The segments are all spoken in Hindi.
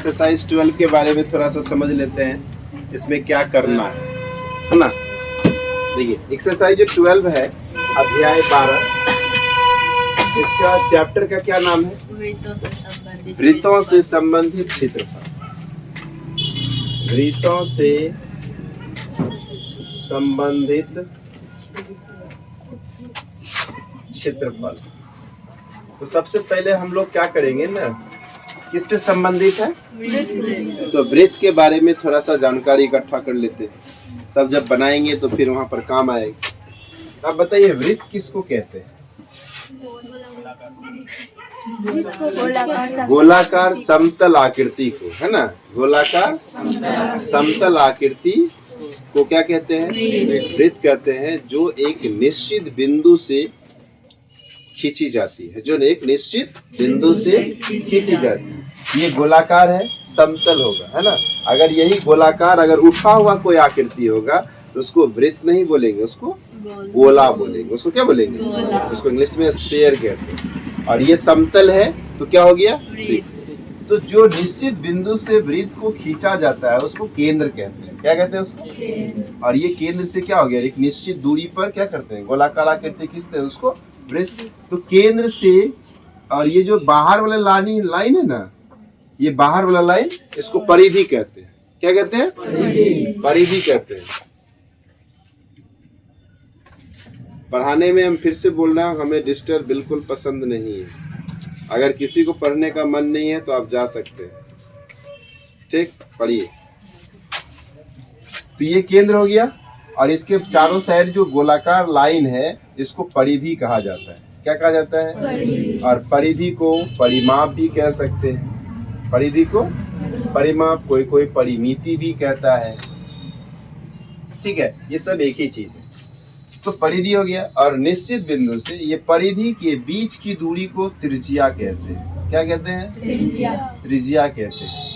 एक्सरसाइज 12 के बारे में थोड़ा सा समझ लेते हैं, इसमें क्या करना है ना। देखिए एक्सरसाइज जो 12 है, अध्याय 12, इसका चैप्टर का क्या नाम है? वृत्तों से संबंधित क्षेत्रफल। वृत्तों से संबंधित क्षेत्रफल। तो सबसे पहले हम लोग क्या करेंगे ना, किससे संबंधित है? तो वृत्त के बारे में थोड़ा सा जानकारी इकट्ठा कर लेते हैं, तब जब बनाएंगे तो फिर वहां पर काम आएगा। अब बताइए वृत्त किसको कहते हैं? गोलाकार समतल आकृति को, है ना। गोलाकार समतल आकृति को क्या कहते हैं? वृत्त कहते हैं, जो एक निश्चित बिंदु से खींची जाती है, जो एक निश्चित बिंदु से खींची जाती है। ये गोलाकार है, समतल होगा, है ना। अगर यही गोलाकार अगर उठा हुआ कोई आकृति होगा तो उसको वृत्त नहीं बोलेंगे, उसको गोला बोलेंगे। उसको क्या बोलेंगे? उसको इंग्लिश में स्फीयर कहते हैं। और ये समतल है तो क्या हो गया? वृत्त। तो जो निश्चित बिंदु से वृत्त को खींचा जाता है उसको केंद्र कहते हैं। क्या कहते हैं उसको? और ये केंद्र से क्या हो गया? एक निश्चित दूरी पर क्या करते हैं? गोलाकार आकृति खींचते हैं, उसको वृत्त। तो केंद्र से, और ये जो बाहर वाला लाइन है ना, ये बाहर वाला लाइन, इसको परिधि कहते हैं। क्या कहते हैं? परिधि कहते हैं। पढ़ाने में हम फिर से बोल रहे हैं, हमें डिस्टर्ब बिल्कुल पसंद नहीं है। अगर किसी को पढ़ने का मन नहीं है तो आप जा सकते हैं, ठीक। पढ़िए। तो ये केंद्र हो गया, और इसके चारों साइड जो गोलाकार लाइन है इसको परिधि कहा जाता है। क्या कहा जाता है? परिधि। और परिधि को परिमाप भी कह सकते हैं। परिधि को परिमाप, कोई परिमिति भी कहता है, ठीक है। ये सब एक ही चीज है। तो परिधि हो गया, और निश्चित बिंदु से ये परिधि के बीच की दूरी को त्रिज्या कहते हैं। क्या कहते हैं? त्रिज्या। त्रिज्या कहते हैं।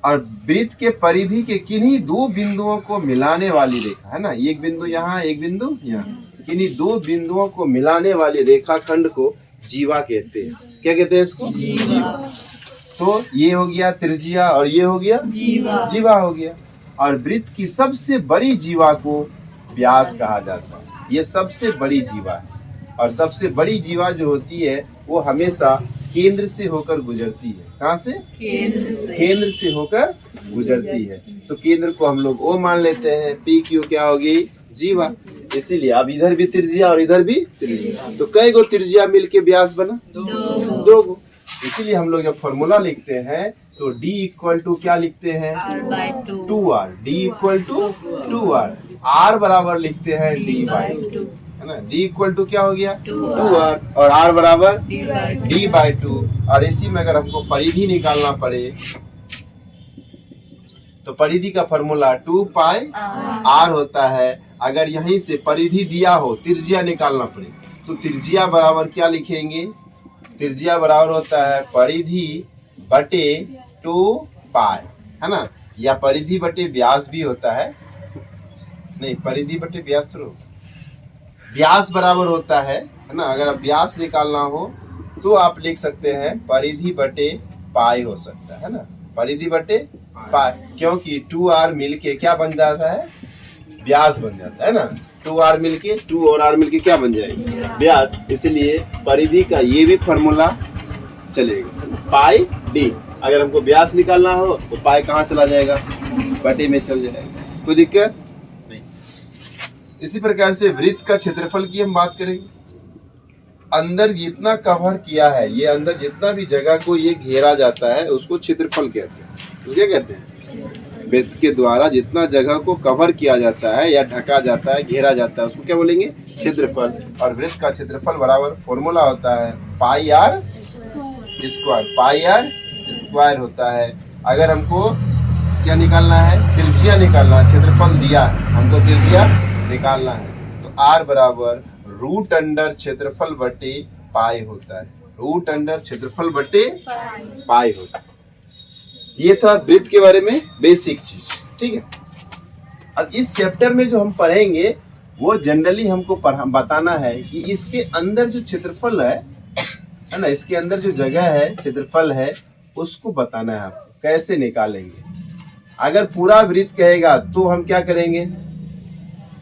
और वृत्त के परिधि के किन्हीं दो बिंदुओं को मिलाने वाली रेखा, है ना, एक बिंदु यहाँ, एक बिंदु यहाँ, किन्हीं दो बिंदुओं को मिलाने वाली रेखाखंड को जीवा कहते हैं। क्या कहते हैं इसको? जीवा। तो ये हो गया त्रिज्या, और ये हो गया जीवा। जीवा हो गया। और वृत्त की सबसे बड़ी जीवा को व्यास कहा जाता है। ये सबसे बड़ी जीवा है, और सबसे बड़ी जीवा जो होती है वो हमेशा केंद्र से होकर गुजरती है। कहाँ से? केंद्र से होकर गुजरती है। तो केंद्र को हम लोग ओ मान लेते हैं। पी क्यू क्या होगी? जीवा। इसीलिए अब इधर भी त्रिज्या और इधर भी त्रिज्या, तो कई गो त्रिज्या मिलके व्यास बना? दो गो। इसीलिए हम लोग जब फॉर्मूला लिखते हैं तो D इक्वल टू क्या लिखते हैं? 2R। D equal to 2R। R बराबर लिखते हैं D/2, है ना। D इक्वल टू क्या हो गया? 2R, और R बराबर D/2। और इसी में अगर हमको परिधि निकालना पड़े तो परिधि का फॉर्मूला 2πr होता है। अगर यहीं से परिधि दिया हो, त्रिज्या निकालना पड़े, तो त्रिज्या बराबर क्या लिखेंगे? त्रिज्या बराबर होता है परिधि बटे 2π, है ना। या परिधि बटे व्यास भी होता है, नहीं परिधि बटे व्यास तो, व्यास बराबर होता है ना। अगर अब व्यास निकालना हो तो आप लिख सकते हैं परिधि बटे पाई हो सकता है ना, परिधि बटे पाई, क्योंकि 2r मिलके क्या बन जाता है? व्यास बन जाता है ना। 2r मिलके, 2 और r मिलके क्या बन जाएगा? व्यास। इसलिए परिधि का ये भी फॉर्मूला चलेगा, पाई d। अगर हमको व्यास निकालना हो तो पाई कहाँ चला जाएगा? बटे में चल जाएगा, कोई दिक्कत नहीं। इसी प्रकार से वृत्त का क्षेत्रफल की हम बात करेंगे। अंदर जितना कवर किया है, ये अंदर जितना भी जगह को ये घेरा जाता है उसको क्षेत्रफल कहते हैं। तो क्या कहते हैं? वृत्त के द्वारा जितना जगह को कवर किया जाता है या ढका जाता है, घेरा जाता है, उसको क्या बोलेंगे? क्षेत्रफल। और वृत्त का क्षेत्रफल बराबर फॉर्मूला होता है πr²। πr² होता है। अगर हमको क्या निकालना है? त्रिज्या निकालना है। क्षेत्रफल दिया है, हमको त्रिज्या निकालना है, तो r बराबर √अंडर क्षेत्रफल बटे पाई होता है। √अंडर क्षेत्रफल बटे पाई होता है। ये था वृत्त के बारे में बेसिक चीज, ठीक है। अब इस चैप्टर में जो हम पढ़ेंगे वो जनरली हमको बताना है कि इसके अंदर जो क्षेत्रफल है है ना, इसके अंदर जो जगह है, क्षेत्रफल है, उसको बताना है आपको कैसे निकालेंगे। अगर पूरा वृत्त कहेगा तो हम क्या करेंगे,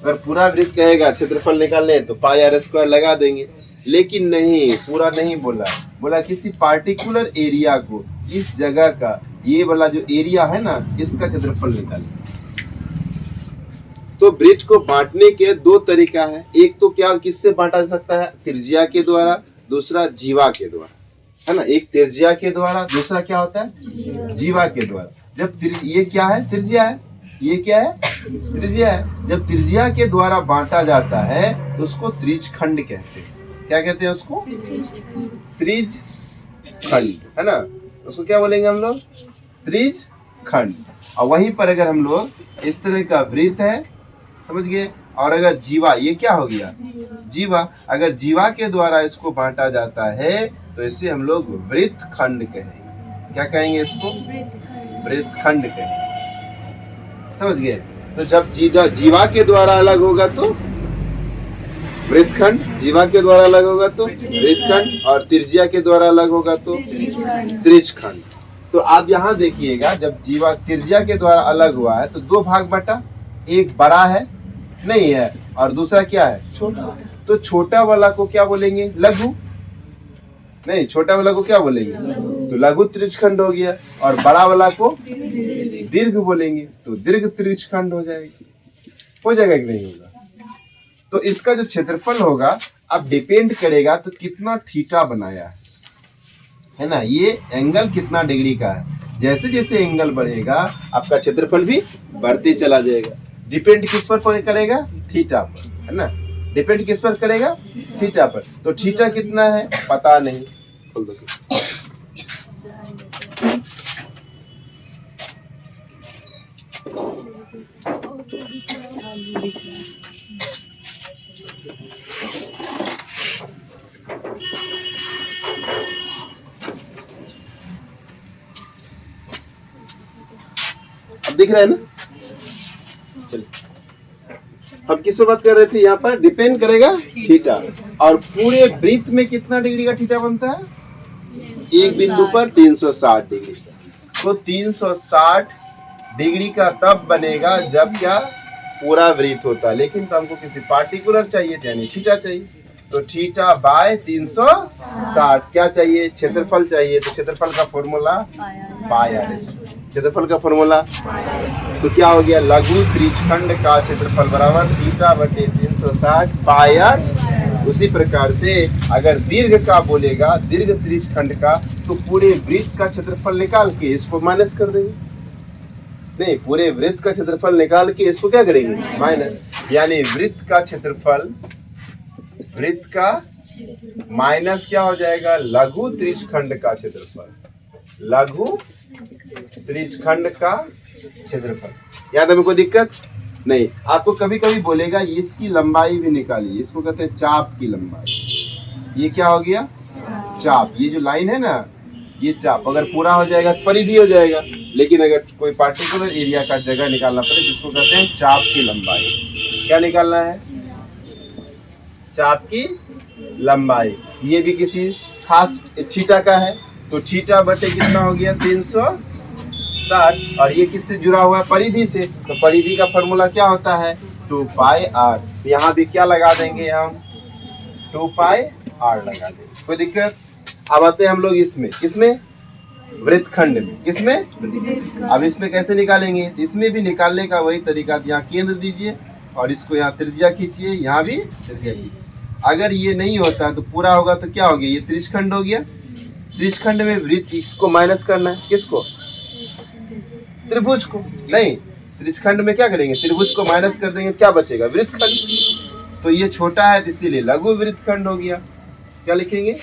अगर पूरा वृत्त कहेगा क्षेत्रफल निकालने तो पाई आर स्क्वायर लगा देंगे, लेकिन नहीं, पूरा नहीं बोला, बोला किसी पार्टिकुलर एरिया को, इस जगह का ये वाला जो एरिया है ना, इसका क्षेत्रफल निकालेंगे। तो वृत्त को बांटने के दो तरीका है, एक तो क्या किससे बांटा जा सकता है, त्रिज्या के द्वारा, दूसरा जीवा के द्वारा, है ना। एक त्रिज्या के द्वारा, दूसरा क्या होता है, जीवा के द्वारा। जब ये क्या है, त्रिज्या है, ये क्या है, त्रिज्या है। जब त्रिज्या के द्वारा बांटा जाता है तो उसको त्रिज्यखंड कहते हैं। क्या कहते हैं उसको, त्रिज्यखंड, है ना। उसको क्या बोलेंगे हम लोग, त्रिज्यखंड। और वहीं पर अगर हम लोग इस तरह का वृत्त है, समझ गए, और अगर जीवा, ये क्या हो गया, जीवा, अगर जीवा के द्वारा इसको बांटा जाता है तो इसे हम लोग वृत्तखंड कहेंगे। क्या कहेंगे इसको, वृत्तखंड कहेंगे, समझ गए। तो जब जीवा के द्वारा अलग होगा तो वृत्तखंड, जीवा के द्वारा अलग होगा तो वृत्तखंड, और त्रिज्या के द्वारा अलग होगा तो त्रिज्यखंड। तो आप यहाँ देखिएगा, जब जीवा त्रिज्या के द्वारा अलग हुआ है तो दो भाग बटा, एक बड़ा है नहीं है और दूसरा क्या है, छोटा। तो छोटा वाला को क्या बोलेंगे, लघु, नहीं, छोटा वाला को क्या बोलेंगे, तो लघु त्रिज्यखंड हो गया, और बड़ा वाला को दीर्घ बोलेंगे तो दीर्घ त्रिज्यखंड हो जाएगा कि नहीं होगा। तो इसका जो क्षेत्रफल होगा अब डिपेंड करेगा तो कितना थीटा बनाया है ना, ये एंगल कितना डिग्री का है। जैसे जैसे एंगल बढ़ेगा आपका क्षेत्रफल भी बढ़ते चला जाएगा। डिपेंड किस पर करेगा, थीटा पर, है ना। डिपेंड किस पर करेगा, थीटा पर। तो थीटा कितना है पता नहीं, अब दिख रहा है ना। चलिए, हम किस बात कर रहे थे, यहाँ पर डिपेंड करेगा थीटा, और पूरे वृत्त में कितना डिग्री का थीटा बनता है, एक बिंदु पर 360 डिग्री। तो 360 डिग्री का तब बनेगा जब क्या, पूरा वृत्त होता है, लेकिन तो हमको किसी पार्टिकुलर चाहिए, यानी थीटा चाहिए। तो थीटा बाय 360 क्या चाहिए, क्षेत्रफल चाहिए। तो क्षेत्रफल का फॉर्मूला पाई आर, क्षेत्रफल का फॉर्मूला तो क्या हो गया, लघु त्रिज्यखंड का क्षेत्रफल बराबर थीटा बटे 360 पाई आर। उसी प्रकार से अगर दीर्घ का बोलेगा, दीर्घ त्रिज्यखंड का, तो पूरे वृत्त का क्षेत्रफल निकाल के इसको माइनस कर देंगे, नहीं, पूरे वृत्त का क्षेत्रफल निकाल के इसको क्या करेंगे, माइनस। यानी वृत्त का क्षेत्रफल, वृत्त का माइनस क्या हो जाएगा, लघु त्रिज्यखंड का क्षेत्रफल, लघु त्रिज्यखंड का क्षेत्रफल। याद है, कोई दिक्कत नहीं। आपको कभी कभी बोलेगा इसकी लंबाई भी निकालिए, इसको कहते हैं चाप की लंबाई। ये क्या हो गया, चाप, ये जो लाइन है ना, ये चाप। अगर पूरा हो जाएगा तो परिधि हो जाएगा, लेकिन अगर कोई पार्टिकुलर एरिया का जगह निकालना पड़े जिसको कहते हैं चाप की लंबाई। क्या निकालना है, चाप की लंबाई। ये भी किसी खास थीटा का है, तो थीटा बटे कितना हो गया, 360, और ये किससे जुड़ा हुआ है, परिधि से। तो परिधि का फॉर्मूला क्या होता है, 2 पाई आर। यहाँ भी क्या लगा देंगे हम, 2 पाई आर लगा देंगे, कोई दिक्कत। अब आते हैं हम लोग इसमें, किसमें, वृत्तखंड में, किसमें। अब इसमें कैसे निकालेंगे, इसमें भी निकालने का वही तरीका, यहाँ केंद्र दीजिए और इसको यहाँ त्रिज्या खींचिए, यहाँ भी त्रिज्या खींचिए। अगर ये नहीं होता तो पूरा होगा तो क्या हो गया, ये त्रिज्यखंड हो गया। त्रिज्यखंड में वृत्त, इसको माइनस करना है, किसको, त्रिभुज को, नहीं, त्रिज्यखंड में क्या करेंगे, त्रिभुज को माइनस कर देंगे, क्या बचेगा, वृत्तखंड। तो ये छोटा है इसीलिए लघु वृत्तखंड हो गया। क्या लिखेंगे,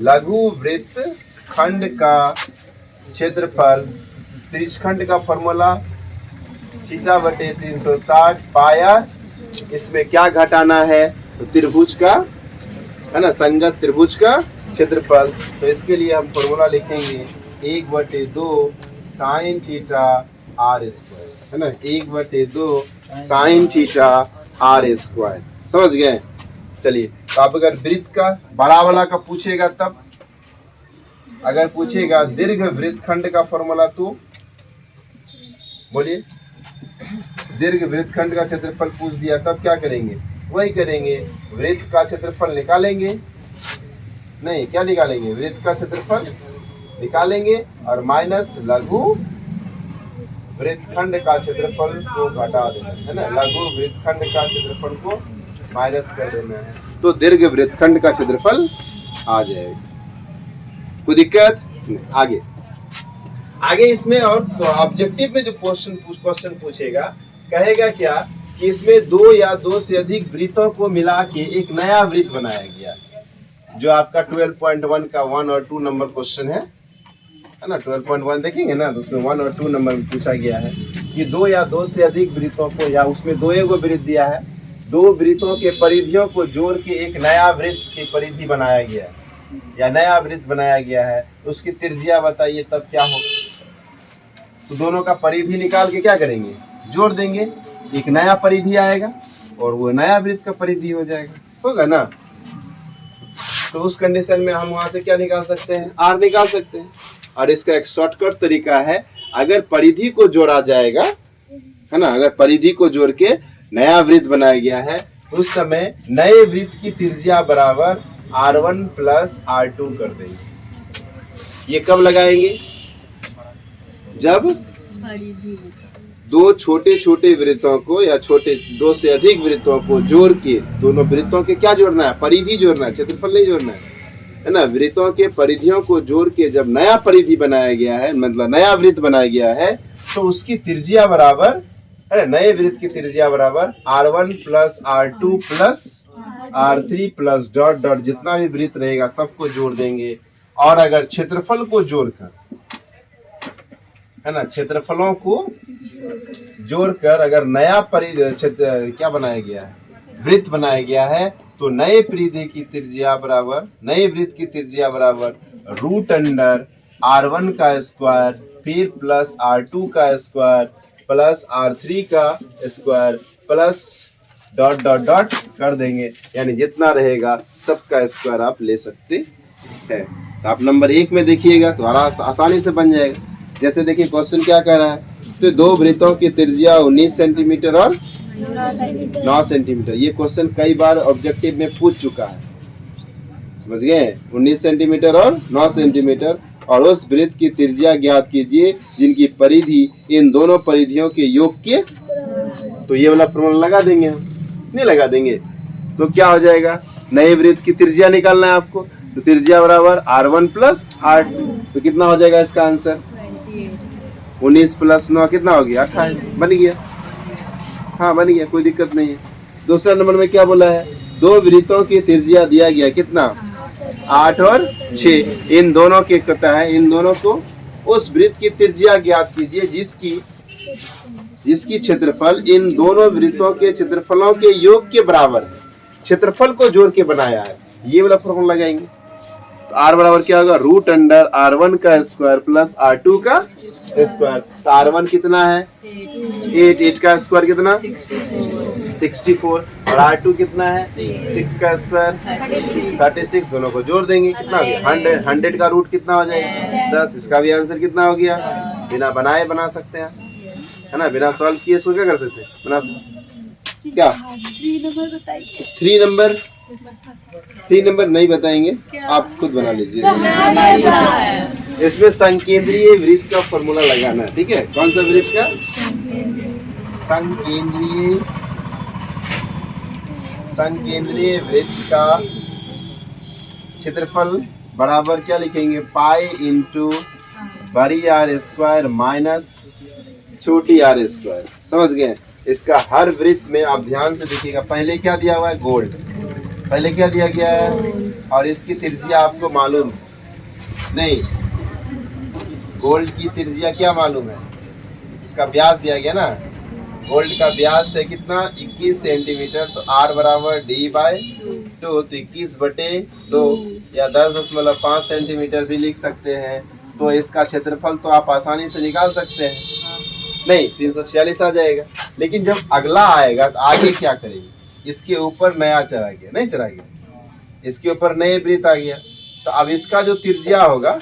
लघु वृत्तखंड का क्षेत्रफल, त्रिज्यखंड का फॉर्मूला थीटा बटे 360 पाई आर। इसमें क्या घटाना है, तो त्रिभुज का, है ना, संगत त्रिभुज का क्षेत्रफल। तो इसके लिए हम फॉर्मूला लिखेंगे 1/2 साइन थीटा आर स्क्वायर, है ना, 1/2 साइन थीटा आर स्क्वायर। समझ गए। चलिए, तो आप अगर वृत्त का बड़ा वाला का पूछेगा तब अगर पूछेगा दीर्घ वृत्तखंड का फॉर्मूला तो बोलिए, दीर्घ वृत्तखंड का क्षेत्रफल पूछ दिया तब क्या करेंगे? वही करेंगे, वृत्त का क्षेत्रफल निकालेंगे, नहीं क्या निकालेंगे, वृत्त का क्षेत्रफल निकालेंगे और माइनस लघु वृत्तखंड का क्षेत्रफल को घटा देना है ना, लघु वृत्तखंड का क्षेत्रफल को माइनस कर देना है, तो दीर्घ वृत्तखंड का क्षेत्रफल आ जाएगा। कोई दिक्कत? आगे आगे इसमें और तो ऑब्जेक्टिव में जो क्वेश्चन पूछेगा, कहेगा क्या कि इसमें दो या दो से अधिक वृत्तों को मिला के एक नया वृत्त बनाया गया, जो आपका 12.1 का 1 और 2 नंबर क्वेश्चन है ना। 12.1 देखेंगे ना, तो उसमें 1 और 2 नंबर में पूछा गया है कि दो या दो से अधिक वृत्तों को, या उसमें दो एगो वृत्त दिया है, दो वृत्तों के परिधियों को जोड़ के एक नया वृत्त की परिधि बनाया गया है या नया वृत्त बनाया गया है, उसकी त्रिज्या बताइए तब क्या होगा। तो दोनों का परिधि निकाल के क्या करेंगे, जोड़ देंगे, एक नया परिधि आएगा और वो नया वृत्त का परिधि हो जाएगा, होगा ना। तो उस कंडीशन में हम वहां से क्या निकाल सकते हैं, आर निकाल सकते हैं। और इसका एक शॉर्टकट तरीका है, अगर परिधि को जोड़ा जाएगा है ना, अगर परिधि को जोड़ के नया वृत्त बनाया गया है, उस समय नए वृत्त की त्रिज्या बराबर R1 प्लस R2 कर देंगे। ये कब लगाएंगे, जब दो छोटे छोटे वृत्तों को या छोटे दो से अधिक वृत्तों को जोड़ के, दोनों वृत्तों के क्या जोड़ना है, परिधि जोड़ना है, क्षेत्रफल नहीं जोड़ना है ना। वृत्तों के परिधियों को जोड़ के जब नया परिधि बनाया गया है, मतलब नया वृत्त बनाया गया है, तो उसकी त्रिज्या बराबर है, नए वृत्त की त्रिज्या बराबर R1 plus R2 plus R3 plus dot dot जितना भी वृत्त रहेगा सबको जोड़ देंगे। और अगर क्षेत्रफल को जोड़कर है ना, क्षेत्रफलों को जोड़कर अगर नया परिधि क्या बनाया गया है, वृत्त बनाया गया है, तो नए परिधि की त्रिज्या बराबर, नए वृत्त की त्रिज्या बराबर रूट अंडर R1 का स्क्वायर फिर प्लस R2 का स्क्वायर प्लस R3 का square plus dot dot dot कर देंगे, यानी जितना रहेगा सबका स्क्वायर आप ले सकते हैं। तो आप नंबर 1 में देखिएगा तो आसानी से बन जाएगा। जैसे देखिए क्वेश्चन क्या कह रहा है, तो दो वृत्तों की त्रिज्या 19 सेंटीमीटर और 9 सेंटीमीटर। ये क्वेश्चन कई बार ऑब्जेक्टिव में पूछ चुका है, समझ गए। 19 सेंटीमीटर और 9 सेंटीमीटर, और उस वृत्त की त्रिज्या ज्ञात कीजिए जिनकी परिधि इन दोनों परिधियों के योग के। तो ये वाला फॉर्मूला लगा देंगे, हम नहीं लगा देंगे तो क्या हो जाएगा, नए वृत्त की त्रिज्या निकालना है आपको, तो त्रिज्या बराबर R1 प्लस R2। तो कितना हो जाएगा इसका आंसर, 19 प्लस 9 कितना हो गया, 28। बन गया, हाँ बन गया, कोई दिक्कत नहीं है। दूसरा नंबर में क्या बोला है, दो वृत्तों की त्रिज्या दिया गया कितना, 8 और 6। इन दोनों के कहता है, इन दोनों को उस वृत्त की त्रिज्या ज्ञात कीजिए जिसकी क्षेत्रफल इन दोनों वृत्तों के क्षेत्रफलों के योग के बराबर है। क्षेत्रफल को जोड़ के बनाया है, ये वाला फॉर्मूला लगाएंगे। तो R बराबर क्या होगा, रूट अंडर R1 का स्क्वायर प्लस R2 का स्क्वायर। तो R1 कितना है 8 का स्क्वायर कितना 64, और R2 कितना है 6 का स्क्वायर 36। दोनों को जोड़ देंगे, कितना हो गया 100 का रूट कितना हो जाएगा 10। इसका भी आंसर कितना हो गया, बिना बनाए बना सकते हैं है ना, बिना सॉल्व किए इसको क्या कर सकते हैं, बना सकते। क्या 3 नंबर बताइए, 3 नंबर नहीं बताएंगे, आप खुद बना लीजिए। इसमें संकेंद्रीय वृत्त का फॉर्मूला लगाना है, ठीक है। कौन सा वृत्त का, संकेंद्रीय वृत्त का क्षेत्रफल बराबर क्या लिखेंगे, पाई इंटू बड़ी R स्क्वायर माइनस छोटी R स्क्वायर। समझ गए। इसका हर वृत्त में आप ध्यान से देखिएगा, पहले क्या दिया हुआ है, गोल्ड, पहले क्या दिया गया है, और इसकी त्रिज्या आपको मालूम नहीं, गोल्ड की त्रिज्या क्या मालूम है, इसका व्यास दिया गया ना, गोल्ड का व्यास है कितना 21 सेंटीमीटर। तो R बराबर D/2, तो 21/2 या 10.5 सेंटीमीटर भी लिख सकते हैं। तो इसका क्षेत्रफल तो आप आसानी से निकाल सकते हैं, नहीं 346 आ जाएगा। लेकिन जब अगला आएगा तो आगे क्या करेंगे, इसके ऊपर नया चढ़ा गया, नहीं चढ़ा गया, इसके ऊपर नए वृत्त आ गया। तो अब इसका जो त्रिज्या होगा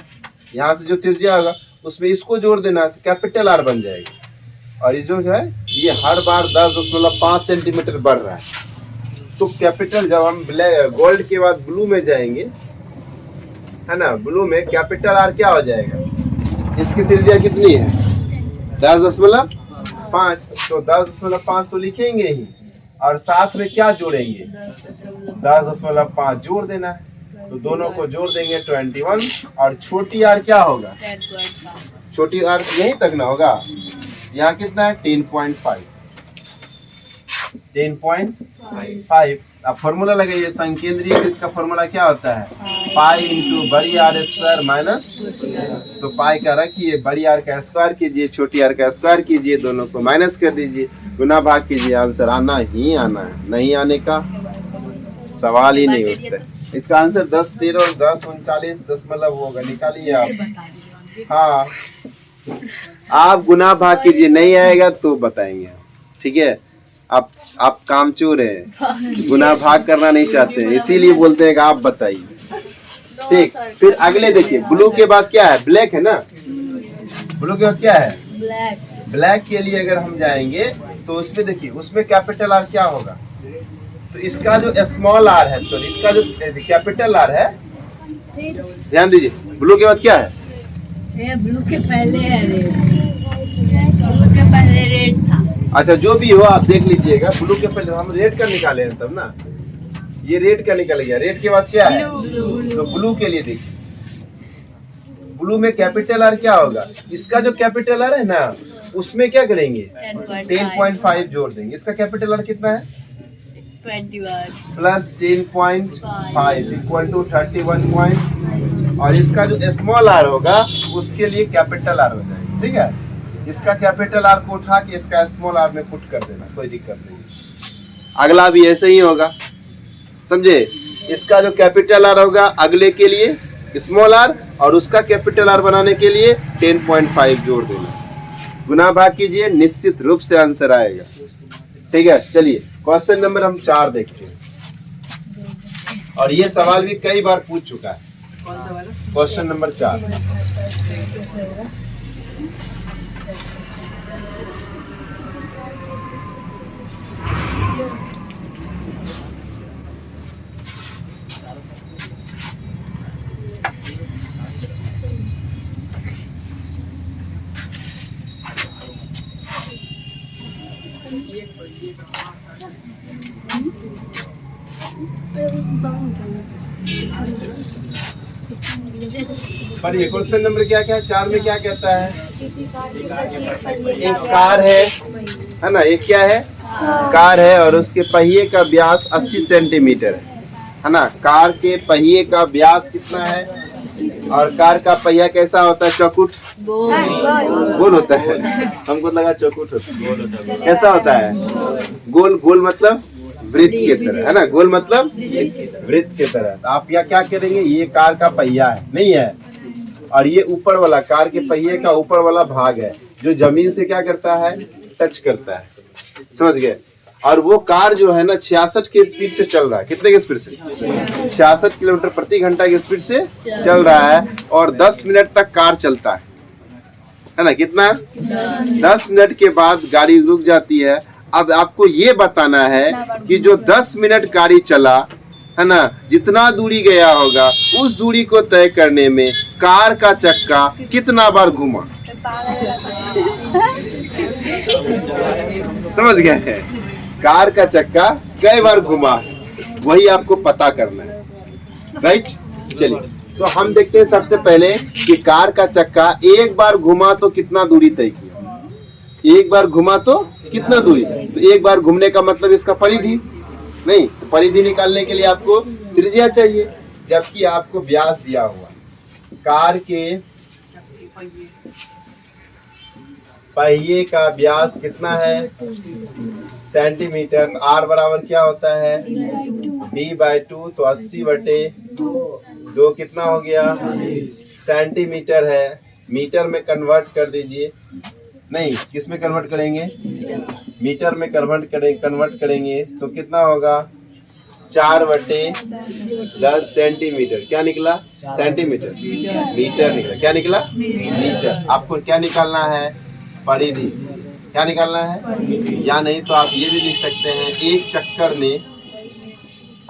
यहाँ से जो त्रिज्या होगा उसमें इसको जोड़ देना, तो कैपिटल आर बन जाएगा। और ये जो है ये हर बार 10.5 सेंटीमीटर बढ़ रहा है। तो कैपिटल, जब हम गोल्ड के बाद ब्लू में जाएंगे, है ना, ब्लू में कैपिटल आर क्या हो जाएगा, इसकी त्रिज्या कितनी है 10.5, तो 10.5 तो लिखेंगे ही, और साथ में क्या जोड़ेंगे 10.5 जोड़ देना है, तो दोनों को जोड़ देंगे 21, और छोटी आर क्या होगा, छोटी आर यहीं तक ना होगा, यहाँ कितना है 10.5। अब फॉर्मूला लगाइए, संकेंद्रीय का फॉर्मूला क्या होता है, पाई इंटू बड़ी आर स्क्वायर माइनस, तो पाई का रखिए, बड़ी आर का स्क्वायर कीजिए, छोटी आर का स्क्वायर कीजिए, दोनों को माइनस कर दीजिए, गुना भाग कीजिए, आंसर आना ही आना है, नहीं आने का सवाल ही नहीं उठता है। इसका आंसर 10, 13 और 10, 39 होगा, निकालिए आप। हाँ, आप गुना भाग कीजिए, नहीं आएगा तो बताएंगे, ठीक है। आप कामचोर हैं, गुना भाग करना नहीं चाहते हैं, इसीलिए बोलते हैं कि आप बताइए, ठीक। फिर अगले देखिए, ब्लू के बाद क्या है, ब्लैक है ना, ब्लू के बाद क्या है ब्लैक। ब्लैक के लिए अगर हम जाएंगे तो उसमें देखिए, उसमें कैपिटल आर क्या होगा, तो इसका जो स्मॉल आर है, तो इसका जो कैपिटल आर है, ध्यान दीजिए, ब्लू के बाद क्या है, ब्लू के पहले है रेड, ब्लू के पहले रेड था। अच्छा, जो भी हो आप देख लीजिएगा, ब्लू के पहले हम रेड का निकाले हैं तब ना, ये रेड का निकल गया, रेड के बाद क्या है, तो ब्लू के लिए देखिए, ब्लू में कैपिटल आर क्या होगा, इसका जो कैपिटल आर है ना, उसमें क्या करेंगे 10.5 जोड़ देंगे, इसका कैपिटल आर कितना है 21 प्लस 10.5 इक्वल टू 31 और इसका जो स्मॉल आर होगा उसके लिए कैपिटल आर हो जाएगा, ठीक है। इसका कैपिटल आर को उठा के इसका स्मॉल आर में पुट कर देना, कोई दिक्कत नहीं। अगला भी ऐसे ही होगा, समझे, इसका जो कैपिटल आर होगा अगले के लिए स्मॉल आर, और उसका कैपिटल आर बनाने के लिए 10.5 जोड़ देना, गुना भाग कीजिए, निश्चित रूप से आंसर आएगा, ठीक है। चलिए क्वेश्चन नंबर हम 4 देखते हैं, और ये सवाल भी कई बार पूछ चुका है। क्वेश्चन नंबर 4, पढ़िए क्वेश्चन नंबर क्या क्या 4 में क्या कहता है, एक कार है ना, एक क्या है कार है, और उसके पहिए का व्यास 80 सेंटीमीटर है ना, कार के पहिए का व्यास कितना है, और कार का पहिया कैसा होता है, चौकुट गोल होता है, हमको लगा चौकुट होता है, कैसा होता है, गोल, गोल मतलब वृत्त के तरह, है ना, गोल मतलब वृत्त के तरह। तो आप क्या करेंगे, ये कार का पहिया है, नहीं है, और ये ऊपर वाला कार के पहिए का ऊपर वाला भाग है जो जमीन से क्या करता है, टच करता है, समझ गए। और वो कार जो है ना 66 के स्पीड से चल रहा है, कितने के स्पीड से, 66 किलोमीटर प्रति घंटा की स्पीड से चल रहा है, और 10 मिनट तक कार चलता है ना, कितना 10 मिनट के बाद गाड़ी रुक जाती है। अब आपको ये बताना है कि जो 10 मिनट गाड़ी चला है ना, जितना दूरी गया होगा उस दूरी को तय करने में कार का चक्का कितना बार घूमा, समझ गए, कार का चक्का कई बार घुमा, वही आपको पता करना है, राइट। चलिए तो हम देखते हैं सबसे पहले कि कार का चक्का एक बार घुमा तो कितना दूरी तय किया, एक बार घुमा तो कितना दूरी, तो एक बार घूमने का मतलब इसका परिधि, नहीं तो परिधि निकालने के लिए आपको त्रिज्या चाहिए, जबकि आपको व्यास दिया हुआ, कार के पहिए का व्यास कितना है सेंटीमीटर, आर बराबर क्या होता है d/2, तो 80/2 कितना हो गया सेंटीमीटर है, मीटर में कन्वर्ट कर दीजिए, नहीं किस में कन्वर्ट करेंगे, मीटर में कन्वर्ट करेंगे तो कितना होगा 4/10 सेंटीमीटर। क्या निकला? सेंटीमीटर। मीटर निकला। क्या निकला? मीटर। आपको क्या निकालना है? परिधि। क्या निकालना है? या नहीं तो आप ये भी लिख सकते हैं, एक चक्कर में,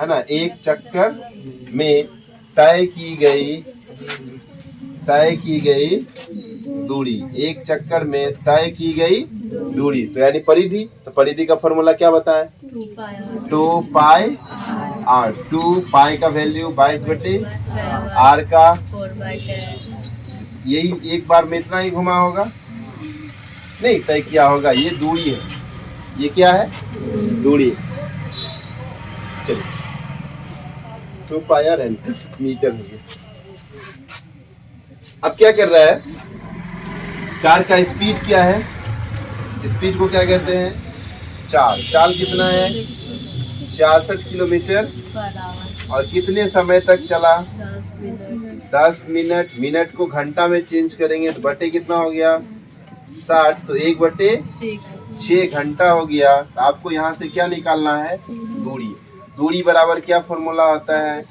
है ना, एक चक्कर में तय की गई दूरी। एक चक्कर में तय की गई दूरी तो यानी परिधि। तो परिधि का फॉर्मूला क्या बताएं? 2 पाई आर। 2 पाई का वैल्यू 22/, आर का 4/10। यही एक बार में इतना ही घुमा होगा, नहीं तय किया होगा। ये दूरी है, ये क्या है? दूरी। चलिए 2 पाई आर एन मीटर हो गया। अब क्या कर रहा है? कार का स्पीड क्या है? स्पीड को क्या कहते हैं? चाल। चाल कितना है? 66 किलोमीटर। और कितने समय तक चला? 10 मिनट। मिनट को घंटा में चेंज करेंगे तो बटे कितना हो गया? 60। तो 1/6 घंटा हो गया। तो आपको यहाँ से क्या निकालना है? दूरी। दूरी बराबर क्या फॉर्मूला होता है?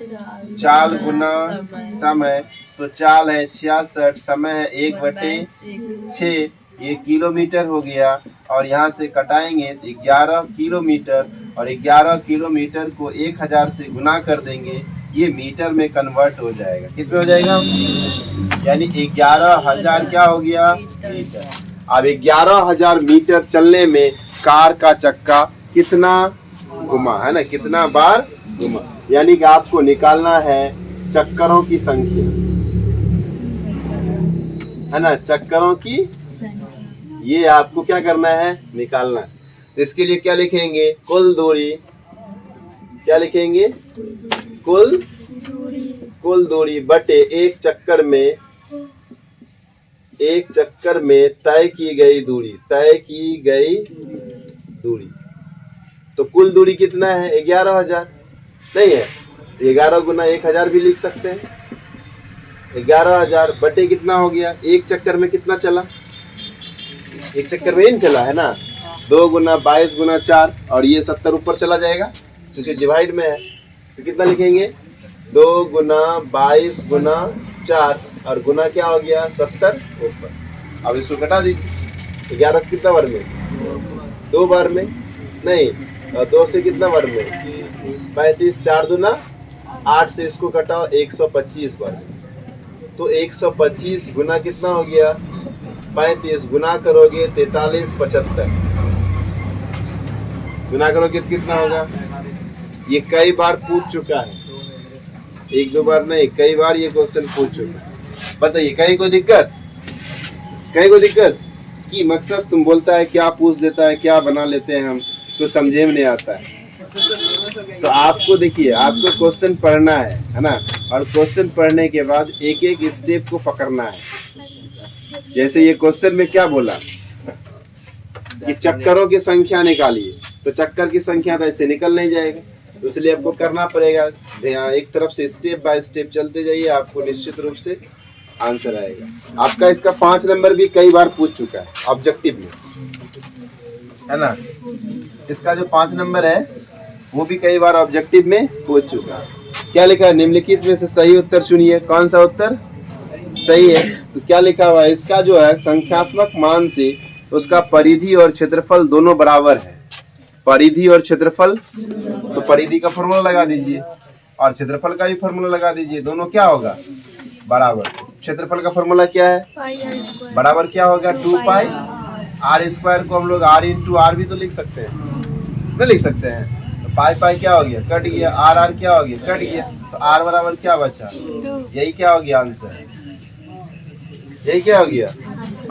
चाल गुना समय। तो चाल है 66, समय है 1/6, ये किलोमीटर हो गया। और यहाँ से कटाएंगे तो 11 किलोमीटर, और 11 किलोमीटर को 1000 से गुना कर देंगे, ये मीटर में कन्वर्ट हो जाएगा। किस में हो जाएगा? यानी 11,000 क्या हो गया? मीटर। अब 11,000 मीटर चलने में कार का चक्का कितना घुमा, है ना, कितना बार घुमा। यानी कि आपको निकालना है चक्करों की संख्या, है ना, चक्करों की। ये आपको क्या करना है? निकालना है। तो इसके लिए क्या लिखेंगे? कुल दूरी। क्या लिखेंगे? कुल दूरी बटे एक चक्कर में तय की गई दूरी। तय की गई दूरी। तो कुल दूरी कितना है? 11,000 नहीं है? 11 गुना 1000 भी लिख सकते हैं। 11,000 बटे कितना हो गया? एक चक्कर में कितना चला? एक चक्कर में इन चला, है ना। 2 गुना 22 गुना 4, और ये 70 ऊपर चला जाएगा क्योंकि डिवाइड में है। तो कितना लिखेंगे? 2 गुना 22 गुना 4, और गुना क्या हो गया? 70 ऊपर। अब इसको घटा दीजिए। 11 से कितना बार में? 2 बार में नहीं, 2 से कितना बार में? 35। 4 दूना 8 से इसको घटाओ, 125 बार। तो 125 गुना कितना हो गया? 35। गुना करोगे 43 75। गुना करोगे तो कितना होगा? ये कई बार पूछ चुका है, 1-2 बार नहीं, कई बार ये क्वेश्चन पूछ चुका है। बताइए कहीं कोई दिक्कत? कहीं कोई दिक्कत की? मकसद तुम बोलता है क्या पूछ देता है, क्या बना लेते हैं हम, तो समझे में नहीं आता है। तो आपको देखिए, आपको क्वेश्चन पढ़ना है ना, और क्वेश्चन पढ़ने के बाद एक एक स्टेप को पकड़ना है। जैसे ये क्वेश्चन में क्या बोला कि चक्करों की संख्या निकालिए, तो चक्कर की संख्या तो ऐसे निकल नहीं जाएगा, तो इसलिए आपको करना पड़ेगा। एक तरफ से स्टेप बाय स्टेप चलते जाइए, आपको निश्चित रूप से आंसर आएगा। आपका इसका 5 नंबर भी कई बार पूछ चुका है ऑब्जेक्टिव में, है ना। इसका जो 5 नंबर है वो भी कई बार ऑब्जेक्टिव में पूछ चुका है। क्या लिखा है? निम्नलिखित में से सही उत्तर चुनिए। कौन सा उत्तर सही है? तो क्या लिखा हुआ है? इसका जो है संख्यात्मक मान से उसका परिधि और क्षेत्रफल दोनों बराबर है। परिधि और क्षेत्रफल, तो परिधि का फॉर्मूला लगा दीजिए और क्षेत्रफल का भी फॉर्मूला लगा दीजिए। दोनों क्या होगा? बराबर। क्षेत्रफल का फॉर्मूला क्या है? बराबर क्या होगा? 2 पाई आर स्क्वायर को हम लोग आर इंटू आर भी तो लिख सकते हैं, नहीं लिख सकते हैं। तो पाई पाई क्या हो गया? कट गया। आर आर क्या हो गया? कट गया। तो आर बराबर क्या बचा? यही क्या हो गया आंसर? यही क्या हो गया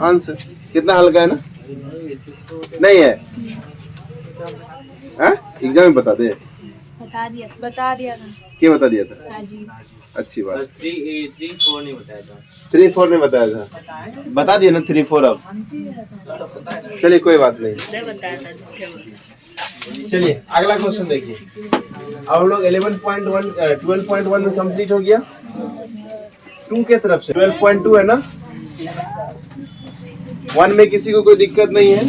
आंसर? कितना हल्का है ना? नहीं है? एग्जाम में बता दे। बता दिया था। क्या बता दिया था? राजीव। अच्छी बात। 3-4 नहीं बताया था। 3-4 ने बताया था, बता दिया ना 3-4। अब चलिए कोई बात नहीं, चलिए अगला क्वेश्चन देखिए। अब हम लोग 12.1 में कंप्लीट हो गया। 2 के तरफ से 12.2 है ना। 1 में किसी को कोई दिक्कत नहीं है।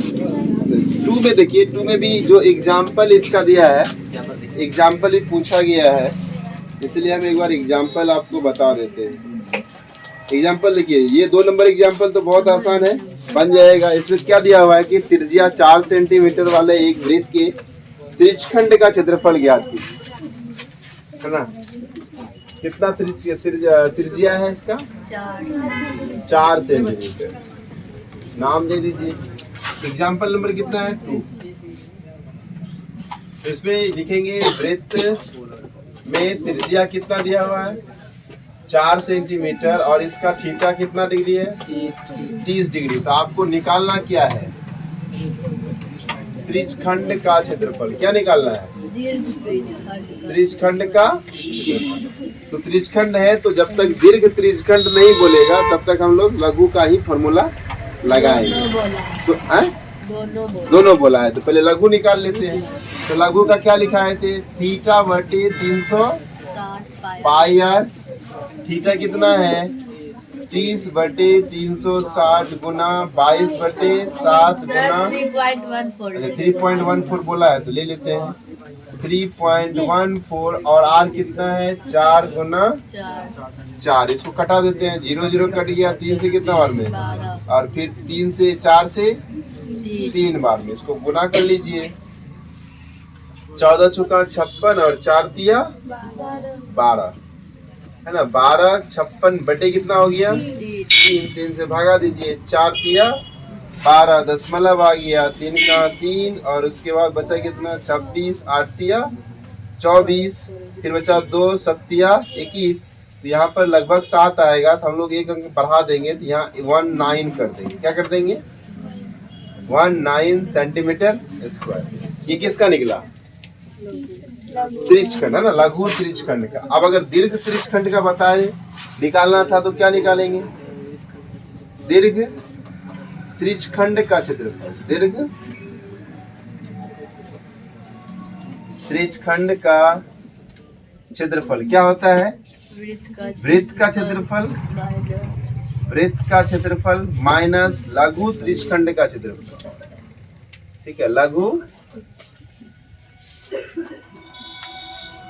2 में देखिए, 2 में भी जो एग्जाम्पल इसका दिया है एग्जाम्पल ही पूछा गया है, इसलिए हम एक बार एग्जाम्पल आपको बता देते हैं। एग्जाम्पल देखिए, ये 2 नंबर एग्जाम्पल तो बहुत आसान है, बन जाएगा। इसमें क्या दिया हुआ है कि त्रिज्या 4 सेंटीमीटर वाले एक वृत्त के त्रिज्यखंड का क्षेत्रफल ज्ञात कीजिए, है ना। कितना त्रिज्या है इसका? 4 सेंटीमीटर। नाम दे दीजिए। एग्जाम्पल नंबर कितना है? 2। इसमें लिखेंगे वृत्त में त्रिज्या कितना दिया हुआ है? 4 सेंटीमीटर, और इसका थीटा कितना डिग्री है? 30 डिग्री। तो आपको निकालना क्या है? त्रिज्यखंड का क्षेत्रफल। क्या निकालना है? त्रिज्यखंड का। तो त्रिज्यखंड है, तो जब तक दीर्घ त्रिज्यखंड नहीं बोलेगा तब तक हम लोग लघु का ही फॉर्मूला लगाएंगे। तो दोनों बोला है, तो पहले लघु निकाल लेते हैं। तो लघु का क्या लिखा है थे? थीटा बटे 360 पाई आर। थीटा कितना है? 30 बटे 360 गुना 22 बटे 7 गुना 3.14 बोला है, तो ले लेते हैं 3.14। और आर कितना है? 4 गुना 4। इसको कटा देते हैं, 0 0 कट गया। 3 से कितना बार में? और फिर 3 से 4 से 3 बार में। इसको गुना कर लीजिए। 14 चौका 56 और 4 तिया 12, है ना। 12 56 बटे कितना हो गया? 3 से भागा दीजिए। 4 तिया 12, दशमलव आ गया। 3 का 3, और उसके बाद बचा कितना? 26। 8 तिया 24, फिर बचा 2 7 21। तो यहाँ पर लगभग 7 आएगा, तो हम लोग एक अंक बढ़ा देंगे, तो यहाँ 19 कर देंगे। क्या कर देंगे? 19 सेंटीमीटर स्क्वायर। ये किसका निकला? त्रिज्यखंड, है ना, लघु त्रिज्यखंड का। अब अगर दीर्घ त्रिज्यखंड का बताए निकालना था तो क्या निकालेंगे? दीर्घ त्रिज्यखंड का क्षेत्रफल। दीर्घ त्रिज्यखंड का क्षेत्रफल क्या होता है? वृत्त का क्षेत्रफल। वृत्त का क्षेत्रफल माइनस लघु त्रिज्यखंड का क्षेत्रफल। ठीक है, लघु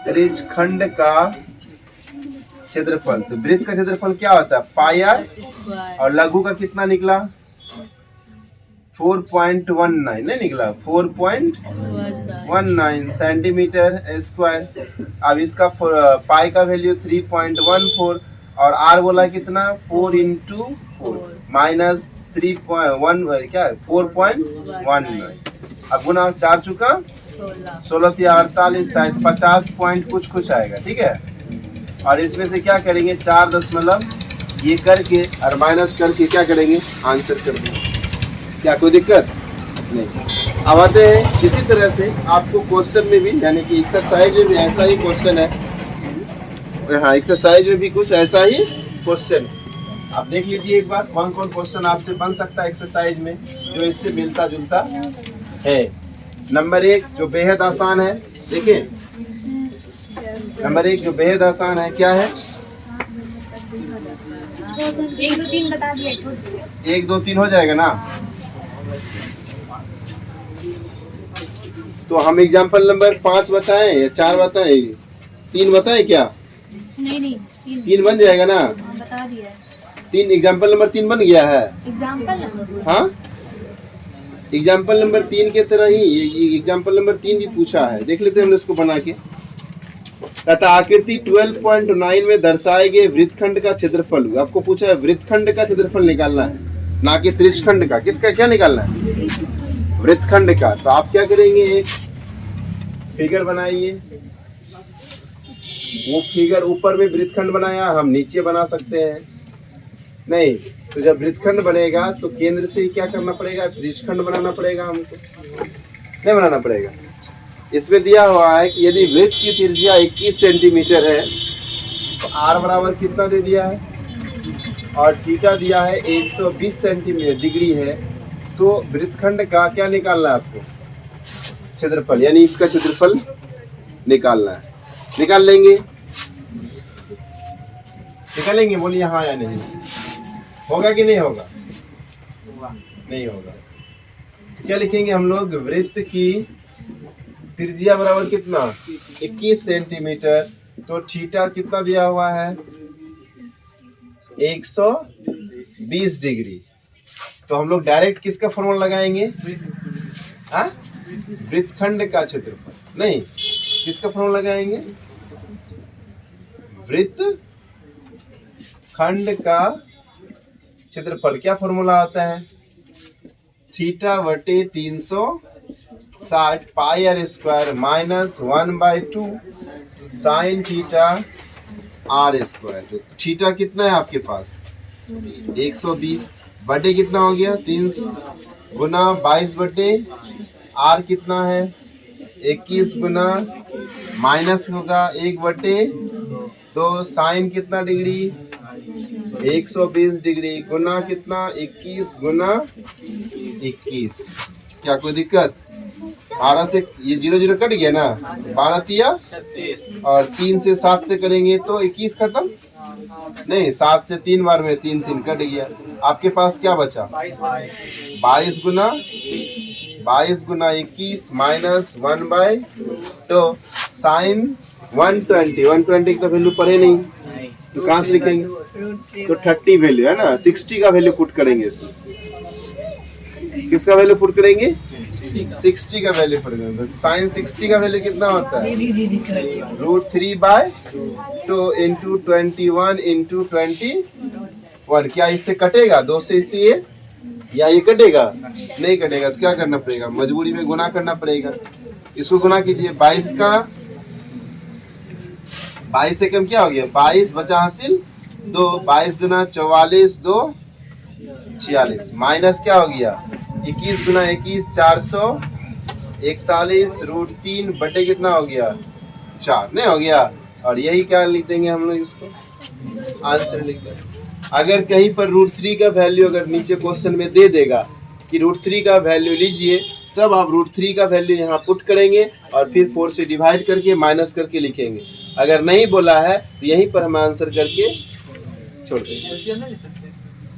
त्रिज्यखंड का क्षेत्रफल। तो वृत्त का क्षेत्रफल क्या होता है? पाई आर। और लघु का कितना निकला? 4.19 नहीं निकला, 4.19 सेंटीमीटर स्क्वायर। अब इसका पाई का वैल्यू 3.14, और आर बोला कितना? 4 × 4 माइनस 3.1 क्या है? 4.19। अब गुना 4 चुका 16 या 48, शायद 50 पॉइंट कुछ आएगा। ठीक है, और इसमें से क्या करेंगे? 4 दशमलव ये करके और माइनस करके क्या करेंगे? आंसर कर देंगे। क्या कोई दिक्कत नहीं? अब आते हैं इसी तरह से आपको क्वेश्चन में भी, यानी कि एक्सरसाइज में भी ऐसा ही क्वेश्चन है। हाँ, एक्सरसाइज में भी कुछ ऐसा ही क्वेश्चन। आप देख लीजिए एक बार कौन कौन क्वेश्चन आपसे बन सकता है एक्सरसाइज में जो इससे मिलता जुलता है। नंबर 1 जो बेहद आसान है, देखिए नंबर 1 जो बेहद आसान है क्या है? 1 2 3 बता दिया। 1 2 3 हो जाएगा ना। तो हम एग्जाम्पल नंबर 5 बताएं या 4 बताएं? 3 बताएं क्या? नहीं 3 बन जाएगा ना। बता दिया। 3 एग्जाम्पल नंबर 3 बन गया है। एग्जाम्पल नंबर, हाँ, एग्जाम्पल नंबर 3 के तरह ही एग्जाम्पल नंबर 3 भी पूछा है। देख लेते हैं हम उसको बना के। तथा आकृति 12.9 में दर्शाए गए वृत्तखंड का क्षेत्रफल। आपको पूछा है वृत्तखंड का क्षेत्रफल निकालना है, ना कि त्रिज्यखंड का। किसका क्या निकालना है? वृत्तखंड का। तो आप क्या करेंगे? एक फिगर बनाइए। वो फिगर ऊपर में वृत्तखंड बनाया, हम नीचे बना सकते हैं। नहीं तो जब वृत्तखंड बनेगा तो केंद्र से क्या करना पड़ेगा? त्रिज्यखंड बनाना पड़ेगा हमको, नहीं बनाना पड़ेगा। इसमें दिया हुआ है कि यदि वृत्त की त्रिज्या 21 सेंटीमीटर है तो आर बराबर कितना दे दिया है? और थीटा दिया है 120 सेंटीमीटर डिग्री है। तो वृत्तखंड का क्या निकालना है आपको? क्षेत्रफल, यानी इसका क्षेत्रफल निकालना है। निकाल लेंगे? निकालेंगे? बोलिए हाँ या नहीं। होगा कि नहीं होगा? नहीं होगा। क्या लिखेंगे हम लोग? वृत्त की त्रिज्या बराबर कितना 21 सेंटीमीटर, तो थीटा कितना दिया हुआ है 120 डिग्री। तो हम लोग डायरेक्ट किसका फॉर्मूला लगाएंगे, हाँ वृत्तखंड का क्षेत्रफल, नहीं किसका फॉर्मूला लगाएंगे, वृत्तखंड का क्षेत्रफल। क्या फॉर्मूला होता है, थीटा बटे 360 pi r square minus 1/2 sine theta r square. तो थीटा कितना है आपके पास 120 बटे कितना हो गया 300 गुना 22 बटे आर कितना है 21 गुना माइनस होगा 1 बटे तो साइन कितना डिग्री 120 डिग्री गुना कितना 21 गुना 21। क्या कोई दिक्कत, 12 से ये 0 0 कट गया ना, 12 तिया और 3 से 7 से करेंगे तो 21 खत्म, नहीं 7 से 3 बार में 3 3 कट गया। आपके पास क्या बचा 22 गुना 21 माइनस 1/2 साइन 120 का वैल्यू पढ़े नहीं तो कहाँ से लिखेंगे, तो 30 वैल्यू है ना, 60 का वैल्यू पुट करेंगे इसमें, किसका वैल्यू पुट करेंगे 60 का वैल्यू पुट करेंगे। साइन 60 का वैल्यू कितना होता है √3/2 इंटू 21 इंटू 21। क्या इससे कटेगा 2 से इसे ये, या ये कटेगा नहीं कटेगा, तो क्या करना पड़ेगा मजबूरी में गुना करना पड़ेगा। इसको गुना कीजिए 22 का 22 से कम क्या हो गया 22 बचा हासिल 2, 22 गुना 44 2 46 माइनस क्या हो गया 21 गुना 21 441 √3 बटे कितना हो गया 4 नहीं हो गया। और यही क्या लिख देंगे हम लोग, इसको आंसर लिख देंगे। अगर कहीं पर √3 का वैल्यू अगर नीचे क्वेश्चन में दे देगा कि √3 का वैल्यू लीजिए, तब आप √3 का वैल्यू यहाँ पुट करेंगे और फिर 4 से डिवाइड करके माइनस करके लिखेंगे। अगर नहीं बोला है तो यहीं पर हम आंसर करके छोड़ देंगे।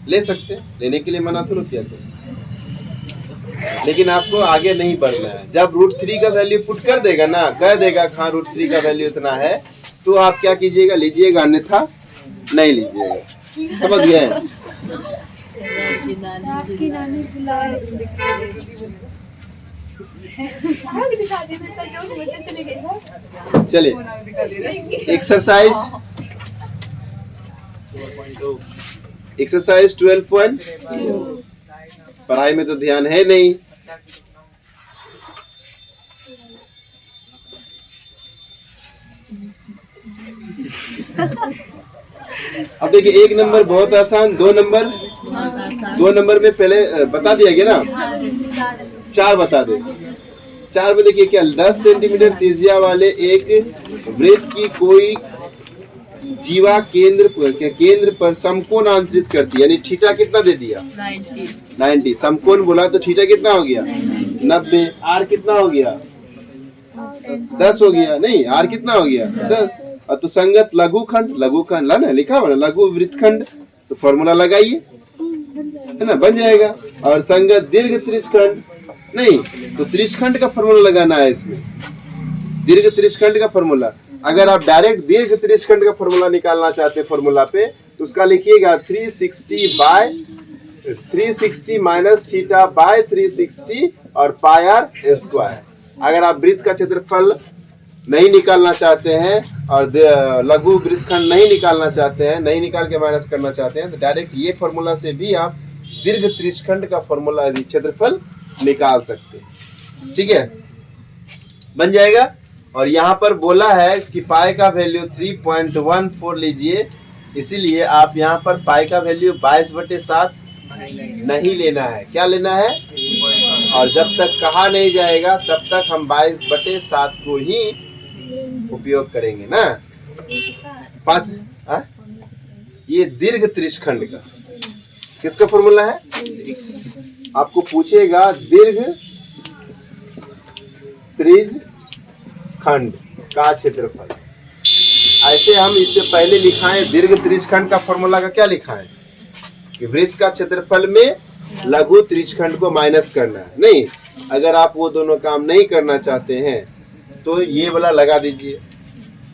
ले सकते हैं, लेने के लिए मना तो किया सर, लेकिन आपको आगे नहीं बढ़ना है। जब √3 का वैल्यू पुट कर देगा ना, कह देगा हाँ √3 का वैल्यू इतना है, तो आप क्या कीजिएगा लीजिएगा, अन्यथा नहीं लीजिएगा। समझ गए, चलिए एक्सरसाइज 12.2। पढ़ाई में तो ध्यान है नहीं, अब देखिए 1 नंबर बहुत आसान, 2 नंबर में पहले बता दिया गया ना, 4 बता दे। 4 में देखिए क्या 10 सेंटीमीटर त्रिज्या वाले एक वृत्त की कोई जीवा केंद्र पर समकोण आंतरित करती है, यानी थीटा कितना दे दिया 90। समकोण बोला तो थीटा कितना हो गया 90। आर कितना हो गया 10 हो गया, नहीं आर कितना हो गया 10। और तो संगत लघुखंड ना लिखा हुआ ना लघु वृत्तखंड, तो फॉर्मूला लगाइए है ना, बन जाएगा। और संगत दीर्घ त्रिशखंड, नहीं तो त्रिशखंड का फॉर्मूला लगाना है इसमें, दीर्घ त्रिशखंड का फॉर्मूला। अगर आप डायरेक्ट दीर्घ त्रिशखंड का फॉर्मूला निकालना चाहते हैं फॉर्मूला पे, तो उसका लिखिएगा 360 माइनस थीटा बाय 360 और पाई आर स्क्वायर। अगर आप वृत्त का क्षेत्रफल नहीं निकालना चाहते हैं और लघु वृत्तखंड नहीं निकालना चाहते हैं, नहीं निकाल के माइनस करना चाहते हैं, तो डायरेक्ट ये फॉर्मूला से भी आप दीर्घ त्रिशखंड का फॉर्मूला क्षेत्रफल निकाल सकते हैं। ठीक है, बन जाएगा। और यहाँ पर बोला है कि पाई का वैल्यू 3.14 लीजिए, इसीलिए आप यहाँ पर पाई का वैल्यू 22/7 नहीं लेना है, क्या लेना है, और जब तक कहा नहीं जाएगा तब तक हम 22/7 को ही उपयोग करेंगे ना। 5 ये दीर्घ त्रिशखंड का किसका फॉर्मूला है, आपको पूछेगा दीर्घ त्रिशखंड का क्षेत्रफल। ऐसे हम इससे पहले लिखा है दीर्घ त्रिशखंड का फॉर्मूला का क्या लिखा है कि वृत्त का क्षेत्रफल में लघु त्रिशखंड को माइनस करना है। नहीं, अगर आप वो दोनों काम नहीं करना चाहते हैं तो ये वाला लगा दीजिए,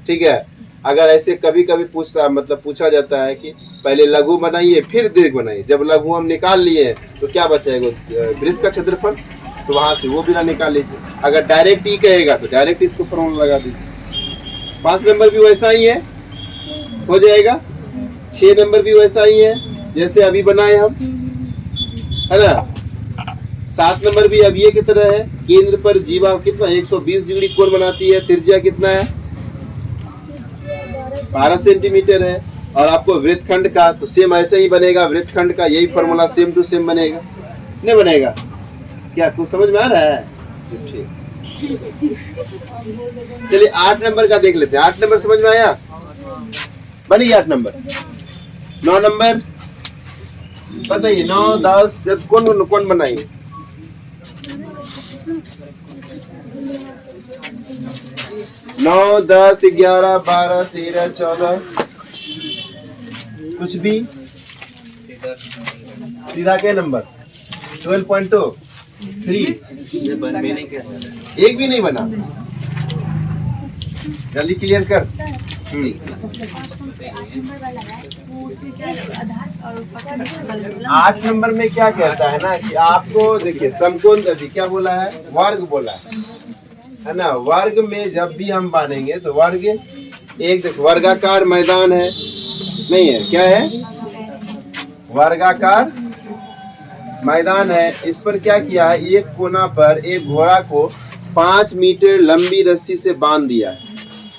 ठीक है। अगर ऐसे कभी कभी पूछा जाता है कि पहले लघु बनाइए फिर दीर्घ बनाइए, जब लघु हम निकाल लिए तो क्या बचेगा, वृत्त का क्षेत्रफल, तो वहां से वो बिना निकाल लीजिए। अगर डायरेक्ट ई कहेगा तो डायरेक्ट इसको फॉर्मूला लगा दीजिए। 5 नंबर भी वैसा ही है, हो जाएगा। 6 नंबर भी वैसा ही है जैसे अभी बनाए हम, है ना। 7 नंबर भी अब ये की तरह है, केंद्र पर जीवा कितना 120 डिग्री कोण बनाती है, त्रिज्या कितना है 12 सेंटीमीटर है। और आपको वृत्तखंड का तो सेम ऐसे ही बनेगा, वृत्तखंड का यही फॉर्मूला सेम टू सेम बनेगा, नहीं बनेगा क्या, कुछ समझ में आ रहा है? ठीक, चलिए 8 नंबर का देख लेते हैं। 8 नंबर समझ में आया, बनी 8 नंबर। 9 नंबर बताइए, 9 10 कौन कौन बनाइए? 9 10 11 12 13 14 कुछ भी सीधा के नंबर 12.2 3 बन भी नहीं कर एक भी नहीं बना, जल्दी क्लियर कर। 8 नंबर में क्या कहता है ना कि आपको देखिए समकोण क्या बोला है, वर्ग बोला है ना। वर्ग में जब भी हम बांधेंगे तो वर्ग एक देखो वर्गाकार मैदान है, नहीं है, क्या है वर्गाकार मैदान है। इस पर क्या किया है, एक कोना पर एक घोड़ा को 5 मीटर लंबी रस्सी से बांध दिया है।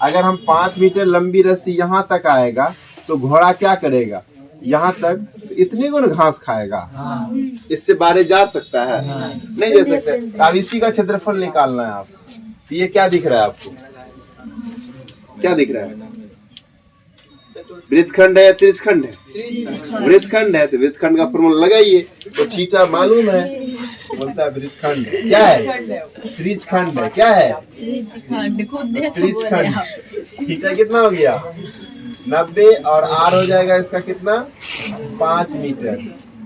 अगर हम 5 मीटर लंबी रस्सी यहाँ तक आएगा तो घोड़ा क्या करेगा, यहाँ तक इतने को घास खाएगा, इससे बाहर जा सकता है नहीं जा सकता। अब इसी का क्षेत्रफल निकालना है आपको। तो ये क्या दिख रहा है आपको, क्या दिख रहा है, वृत्तखंड है या त्रिज्यखंड है? वृत्तखंड है तो वृत्तखंड का फॉर्मूला लगाइए। तो थीटा मालूम है, बोलता है वृत्तखंड क्या है, त्रिज्यखंड है, क्या है त्रिज्यखंड। थीटा कितना हो गया 90 और आर हो जाएगा इसका कितना 5 मीटर,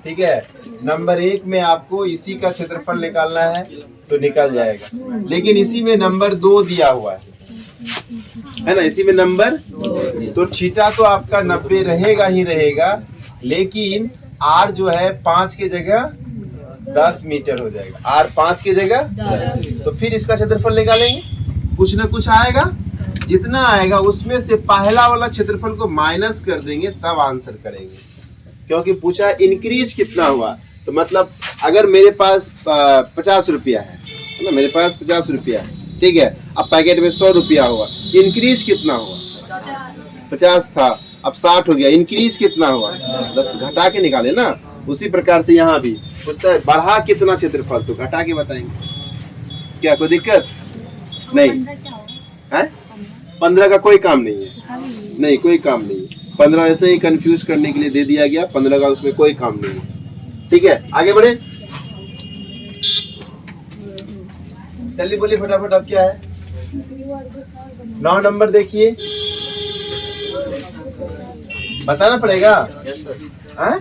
ठीक है। नंबर 1 में आपको इसी का क्षेत्रफल निकालना है तो निकल जाएगा, लेकिन इसी में नंबर 2 दिया हुआ है ना, इसी में नंबर तो थीटा तो आपका 90 रहेगा ही रहेगा, लेकिन आर जो है 5 के जगह 10 मीटर हो जाएगा, आर 5 के जगह 10। तो फिर इसका क्षेत्रफल निकालेंगे, कुछ ना कुछ आएगा, जितना आएगा उसमें से पहला वाला क्षेत्रफल को माइनस कर देंगे तब आंसर करेंगे। क्योंकि पूछा इंक्रीज कितना हुआ, तो मतलब अगर मेरे पास 50 रुपया है ना, मेरे पास 50 रुपया है, ठीक है। अब पैकेट में 100 रुपया हुआ, इंक्रीज कितना हुआ 50 था अब 60 हो गया, इंक्रीज कितना हुआ 10, घटा के निकाले ना। उसी प्रकार से यहाँ भी पूछता है बढ़ा कितना क्षेत्रफल, तो घटा के बताएंगे। क्या कोई दिक्कत नहीं है? 15 का कोई काम नहीं है, नहीं कोई काम नहीं है। 15 ऐसे ही कंफ्यूज करने के लिए दे दिया गया, 15 का उसमें कोई काम नहीं है, ठीक है। आगे बढ़े, जल्दी बोलिए फटाफट। अब क्या है 9 नंबर देखिए, बताना पड़ेगा, हाँ?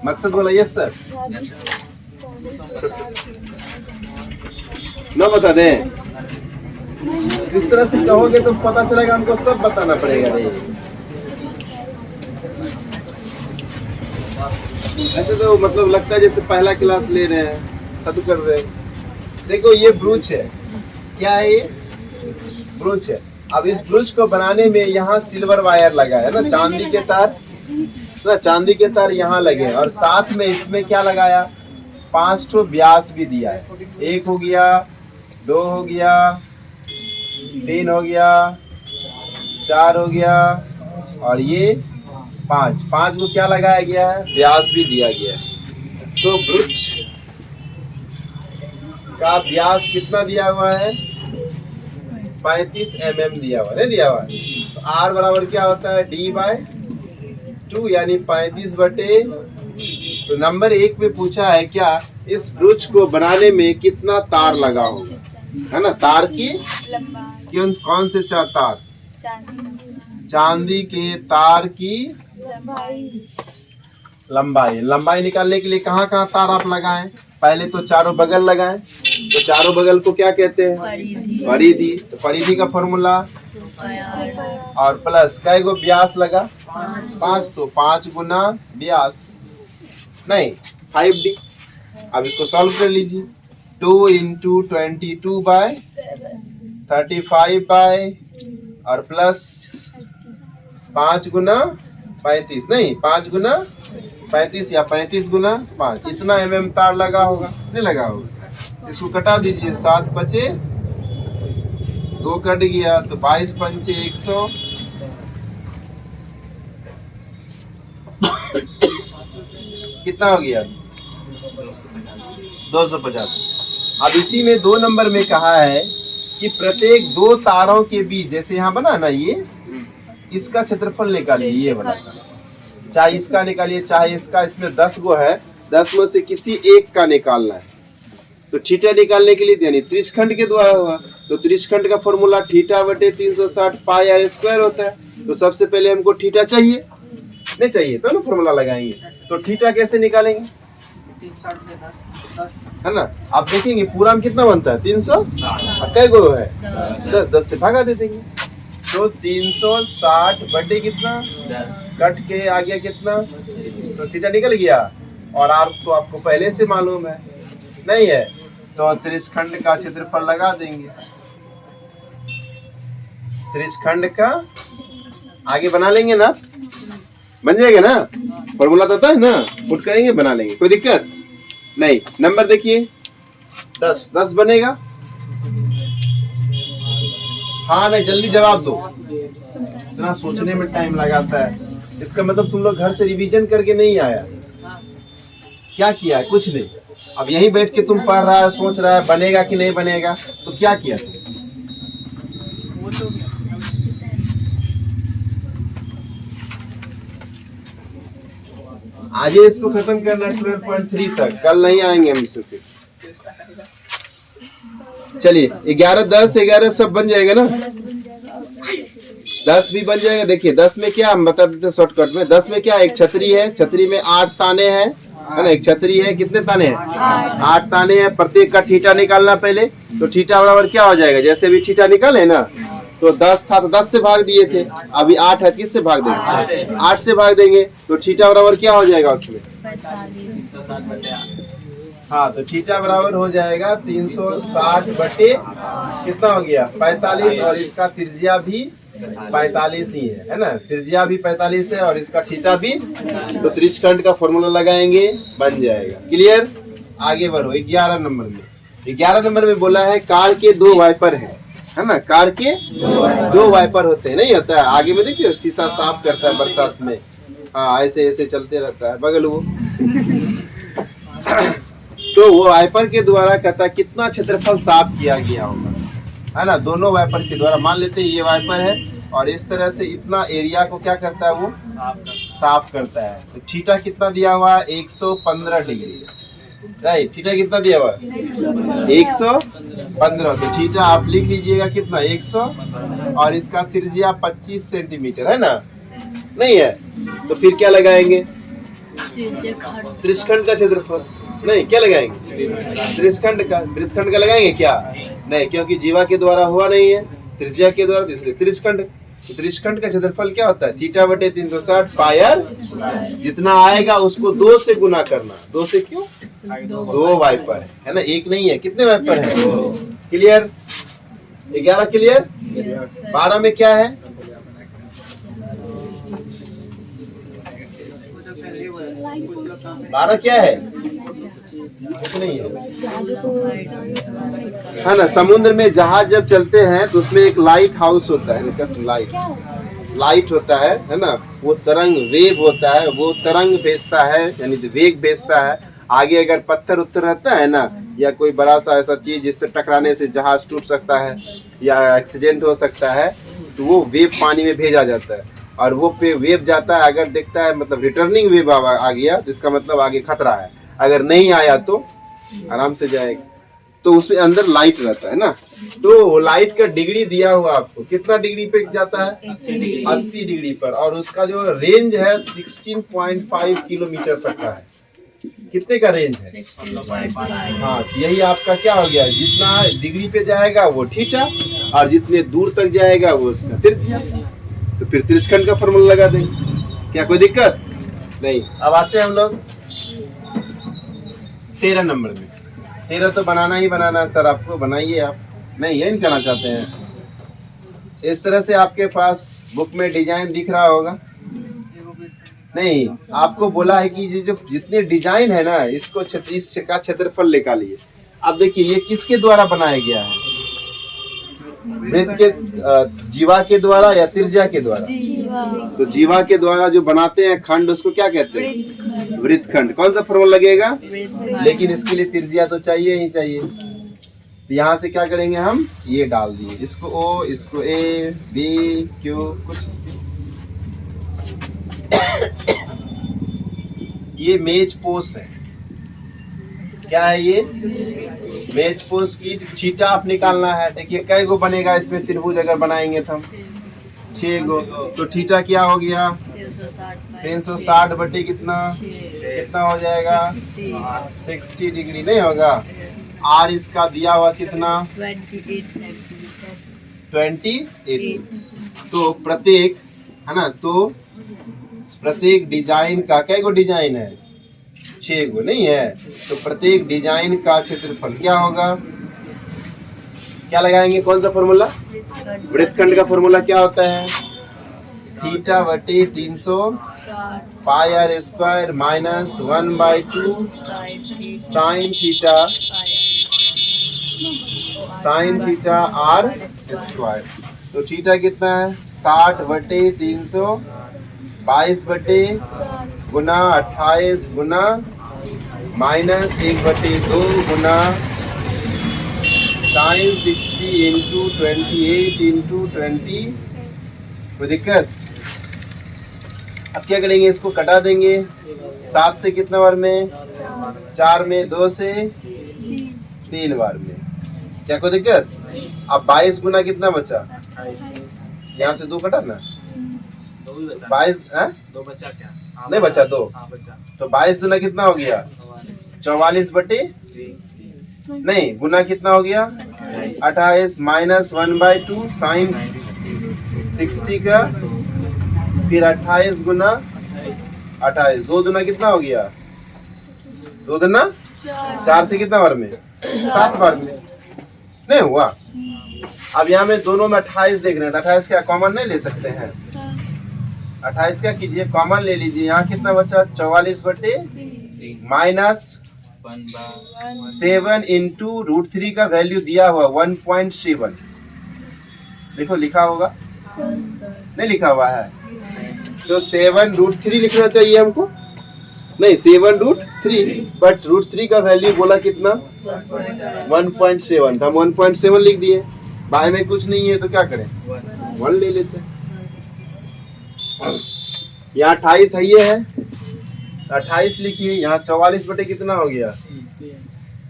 मकसद बोला यस सर, 9 बता दें। जिस तरह से कहोगे तो पता चलेगा हमको सब बताना पड़ेगा। नहीं ऐसे तो मतलब लगता है जैसे पहला क्लास ले रहे हैं, खत्म कर रहे हैं। देखो ये ब्रूच है, क्या है ये ब्रूच है। अब इस ब्रूच को बनाने में यहाँ सिल्वर वायर लगा है ना, चांदी के तार ना, चांदी के तार यहाँ लगे, और साथ में इसमें क्या लगाया 5 ठो व्यास भी दिया है। 1 हो गया, 2 हो गया, 3 हो गया, 4 हो गया, और ये 5 को क्या लगाया गया है, व्यास भी दिया गया है। तो ब्रूच का व्यास कितना दिया हुआ है 35 mm दिया हुआ, नहीं दिया हुआ। तो R बराबर क्या होता है D/2 यानी 35/। तो नंबर 1 में पूछा है क्या इस ब्रूच को बनाने में कितना तार लगा होगा, है ना। तार की कौन से 4 तार, चांदी के तार की लंबाई निकालने के लिए कहाँ तार आप लगाएं, पहले तो चारों बगल लगाएं। तो चारों बगल को क्या कहते हैं? परिधि। परिधि। तो परिधि का फॉर्मूला 2πr और प्लस कै गो व्यास लगा? 5 5, तो 5 गुना व्यास नहीं 5d। अब इसको सॉल्व कर लीजिए। 2 इंटू 22/35 और प्लस 5 गुना 35 नहीं 5 गुना 35 या 35 गुना 5, इतना mm तार लगा होगा, नहीं लगा होगा? इसको कटा दीजिए। 7 बचे 2 कट गया तो 22 पंचे 100 कितना हो गया? 250। अब इसी में 2 नंबर में कहा है कि प्रत्येक 2 तारों के बीच, जैसे यहाँ बना ना ये, इसका क्षेत्रफल निकालिए। ये वाला चाहे इसका निकालिए चाहे इसका, इसमें 10 गो है, 10 में से किसी एक का निकालना है। तो थीटा निकालने के लिए यानी त्रिशखंड के द्वारा हुआ, तो त्रिशखंड का फॉर्मूला थीटा बटे 360 पाई आर स्क्वायर होता है। तो सबसे पहले हमको थीटा चाहिए, नहीं चाहिए तो ना फॉर्मूला लगाएंगे। तो थीटा कैसे निकालेंगे, है ना? आप देखेंगे पूरा में कितना बनता है? 300 कै गो है? 10 से भागा दे देंगे। तो 360 बटे कितना 10 कट के आ गया कितना? तो थीटा निकल गया। और आर तो आपको पहले से मालूम है, नहीं है? तो त्रिशखंड का क्षेत्रफल लगा देंगे। त्रिशखंड का आगे बना लेंगे ना, बन जाएगा ना? फॉर्मूला तो है ना, पुट करेंगे बना लेंगे, कोई दिक्कत नहीं। नंबर देखिए 10 बनेगा। हाँ नहीं, जल्दी जवाब दो, इतना सोचने में टाइम लगाता है। इसका मतलब तुम लोग घर से रिवीजन करके नहीं आया, क्या किया है? कुछ नहीं। अब यहीं बैठ के तुम पढ़ रहा है, सोच रहा है बनेगा कि नहीं बनेगा, तो क्या किया तुम? आज इसको खत्म करना 12.3 तक, कल नहीं आएंगे हम इससे फिर। चलिए 11, 10, 11 सब बन जाएगा ना? 10 भी बन जाएगा। देखिए 10 में क्या, हम बता देते हैं शॉर्टकट में। 10 में क्या, एक छतरी है, छतरी में 8 ताने हैं, है ना? एक छतरी है, कितने ताने हैं? 8 ताने हैं। प्रत्येक का थीटा निकालना पहले। तो थीटा बराबर क्या हो जाएगा? जैसे भी थीटा निकाले ना, तो 10 था तो 10 से भाग दिए थे, अभी 8 है, किस से भाग देंगे? 8 से भाग देंगे। तो थीटा बराबर क्या हो जाएगा उसमें? 45 हाँ, तो थीटा बराबर हो जाएगा 360 बटे कितना हो गया? 45। और इसका त्रिज्या भी 45 ही है ना? त्रिज्या भी 45 है और इसका थीटा भी। तो त्रिशखंड का फॉर्मूला लगाएंगे, बन जाएगा। क्लियर? आगे बढ़ो 11 नंबर में। 11 नंबर में बोला है कार के 2 वाइपर है ना? कार के 2 वाइपर होते हैं, नहीं होता है? आगे में देखिए शीशा साफ करता है बरसात में, हाँ ऐसे ऐसे चलते रहता है बगल वो। तो वो वाइपर के द्वारा कहता है कितना क्षेत्रफल साफ किया गया होगा, है ना? दोनों वाइपर के द्वारा। मान लेते हैं ये वाइपर है और इस तरह से इतना एरिया को क्या करता है? वो साफ करता है। तो थीटा कितना दिया हुआ है? 115 डिग्री, राइट? थीटा कितना दिया हुआ है? 115। तो थीटा आप लिख लीजिएगा कितना? 100 और इसका त्रिज्या 25 सेंटीमीटर है ना? नहीं है? तो फिर क्या लगाएंगे? त्रिशखंड का क्षेत्रफल। नहीं, क्या लगाएंगे? त्रिशखंड का। वृत्तखंड का लगाएंगे क्या? नहीं, क्योंकि जीवा के द्वारा हुआ नहीं है, त्रिज्या के द्वारा, इसलिए त्रिशखंड। तो त्रिशखंड का क्षेत्रफल क्या होता है? थीटा बटे 360 पाई आर। जितना आएगा उसको 2 से गुना करना। 2 से क्यों? 2 वाइपर है ना, एक नहीं है। कितने वाइपर है? क्लियर? 11 क्लियर? 12 में क्या है? 12 क्या है? कुछ नहीं है ना? समुद्र में जहाज जब चलते हैं तो उसमें एक लाइट हाउस होता है, लाइट होता है ना? वो तरंग वेव होता है, वो तरंग भेजता है, यानी वेग भेजता है। आगे अगर पत्थर उत्तर रहता है ना, या कोई बड़ा सा ऐसा चीज जिससे टकराने से जहाज टूट सकता है या एक्सीडेंट हो सकता है, तो वो वेव पानी में भेजा जाता है। और वो पे वेव जाता है, अगर देखता है मतलब रिटर्निंग वेव आ गया, जिसका मतलब आगे खतरा है। अगर नहीं आया तो आराम से जाएगा। तो उसमें अंदर लाइट रहता है ना, तो लाइट का डिग्री दिया हुआ आपको, कितना डिग्री पे जाता है? 80 डिग्री पर। और उसका जो रेंज है 16.5 किलोमीटर तक का है। कितने का रेंज है? 16.5 हाँ, तो यही आपका क्या हो गया, जितना डिग्री पे जाएगा वो थीटा और जितने दूर तक जाएगा वो उसका त्रिज्या। तो फिर त्रिज्यखंड का फॉर्मूला लगा देंगे, क्या कोई दिक्कत नहीं। अब आते हैं हम लोग 13 नंबर में। 13 तो बनाना ही बनाना सर, आपको बनाइए आप, नहीं ये नहीं करना चाहते हैं। इस तरह से आपके पास बुक में डिजाइन दिख रहा होगा, नहीं आपको बोला है कि ये जो जितने डिजाइन है ना इसको इसका क्षेत्रफल निकालिए। अब देखिए ये किसके द्वारा बनाया गया है, वृत्त के जीवा के द्वारा या त्रिज्या के द्वारा? तो जीवा के द्वारा जो बनाते हैं खंड उसको क्या कहते हैं? वृत्तखंड। कौन सा फॉर्मूला लगेगा? लेकिन इसके लिए त्रिज्या तो चाहिए ही चाहिए। तो यहाँ से क्या करेंगे हम, ये डाल दिए, इसको ओ, इसको ए, बी, क्यू, कुछ ये मेज पोस्ट है। क्या है ये? मेज पोस्ट की थीटा आप निकालना है। देखिए कै गो बनेगा इसमें त्रिभुज अगर बनाएंगे तो हम 6 गो। तो थीटा क्या हो गया? 360 बटे कितना हो जाएगा? 60 डिग्री नहीं होगा। आर इसका दिया हुआ कितना? 28। तो प्रत्येक है ना, तो प्रत्येक डिजाइन का कै गो डिजाइन है? 6 गो नहीं है। तो प्रत्येक डिजाइन का क्षेत्रफल क्या होगा? क्या लगाएंगे, कौन सा फॉर्मूला? वृत्तखंड का फॉर्मूला क्या होता है? थीटा बटे 300 pi r square minus 1/2 sine theta r square. तो थीटा कितना है? 60 बटे 300 22 बटे गुना 28 गुना माइनस 1/2 गुना साइन 60 इंटू 28 इंटू 20। कोई दिक्कत? अब क्या करेंगे, इसको कटा देंगे। 7 से कितना बार में? 4 में, 2 से 3 बार में। क्या कोई दिक्कत? अब 22 गुना कितना बचा? यहाँ से 2 कटा ना, 22 दो बचा क्या? नहीं बचा 2। बचा। तो 22 गुना कितना हो गया? 44 बटे नहीं गुना कितना हो गया? 28 माइनस 1/2 साइन 60 का, फिर 28 गुना 28, 2 दुना कितना हो गया? 2 दुना 4 से कितना बार में? 7 बार में। नहीं हुआ। अब यहाँ में दोनों में 28 देख रहे हैं, तो 28 क्या कॉमन नहीं ले सकते हैं? 28 क्या कीजिए, कॉमन ले लीजिए। यहाँ कितना बचा? 44 बटे माइनस 7 इंटू √3 का वैल्यू दिया हुआ 1.7। देखो लिखा होगा, नहीं लिखा हुआ है? तो 7√3 लिखना चाहिए हमको, नहीं 7√3, बट √3 का वैल्यू बोला कितना? 1.7। तो हम 1.7 लिख दिए। बाय में कुछ नहीं है तो क्या करें, 1 ले लेते हैं। यहाँ 28 है, ये है 28 लिखिए। यहाँ 44 बटे कितना हो गया,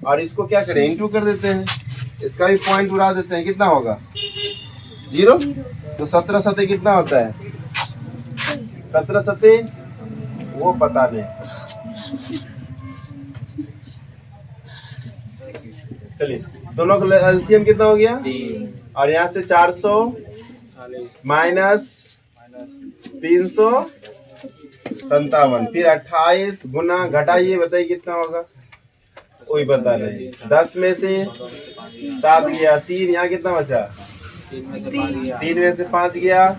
और इसको क्या करें, इंटू कर देते हैं। इसका भी पॉइंट उड़ा देते हैं, कितना होगा? 0। तो 17 सते कितना होता है? 17 सते वो पता नहीं। चलिए दोनों का एलसीएम कितना हो गया? और यहाँ से 400 माइनस 357, फिर 28 गुना घटाइए, बताइए कितना होगा? कोई पता नहीं। 10 में से 7 गया, 3 यहाँ कितना बचा? 3 में से 5 गया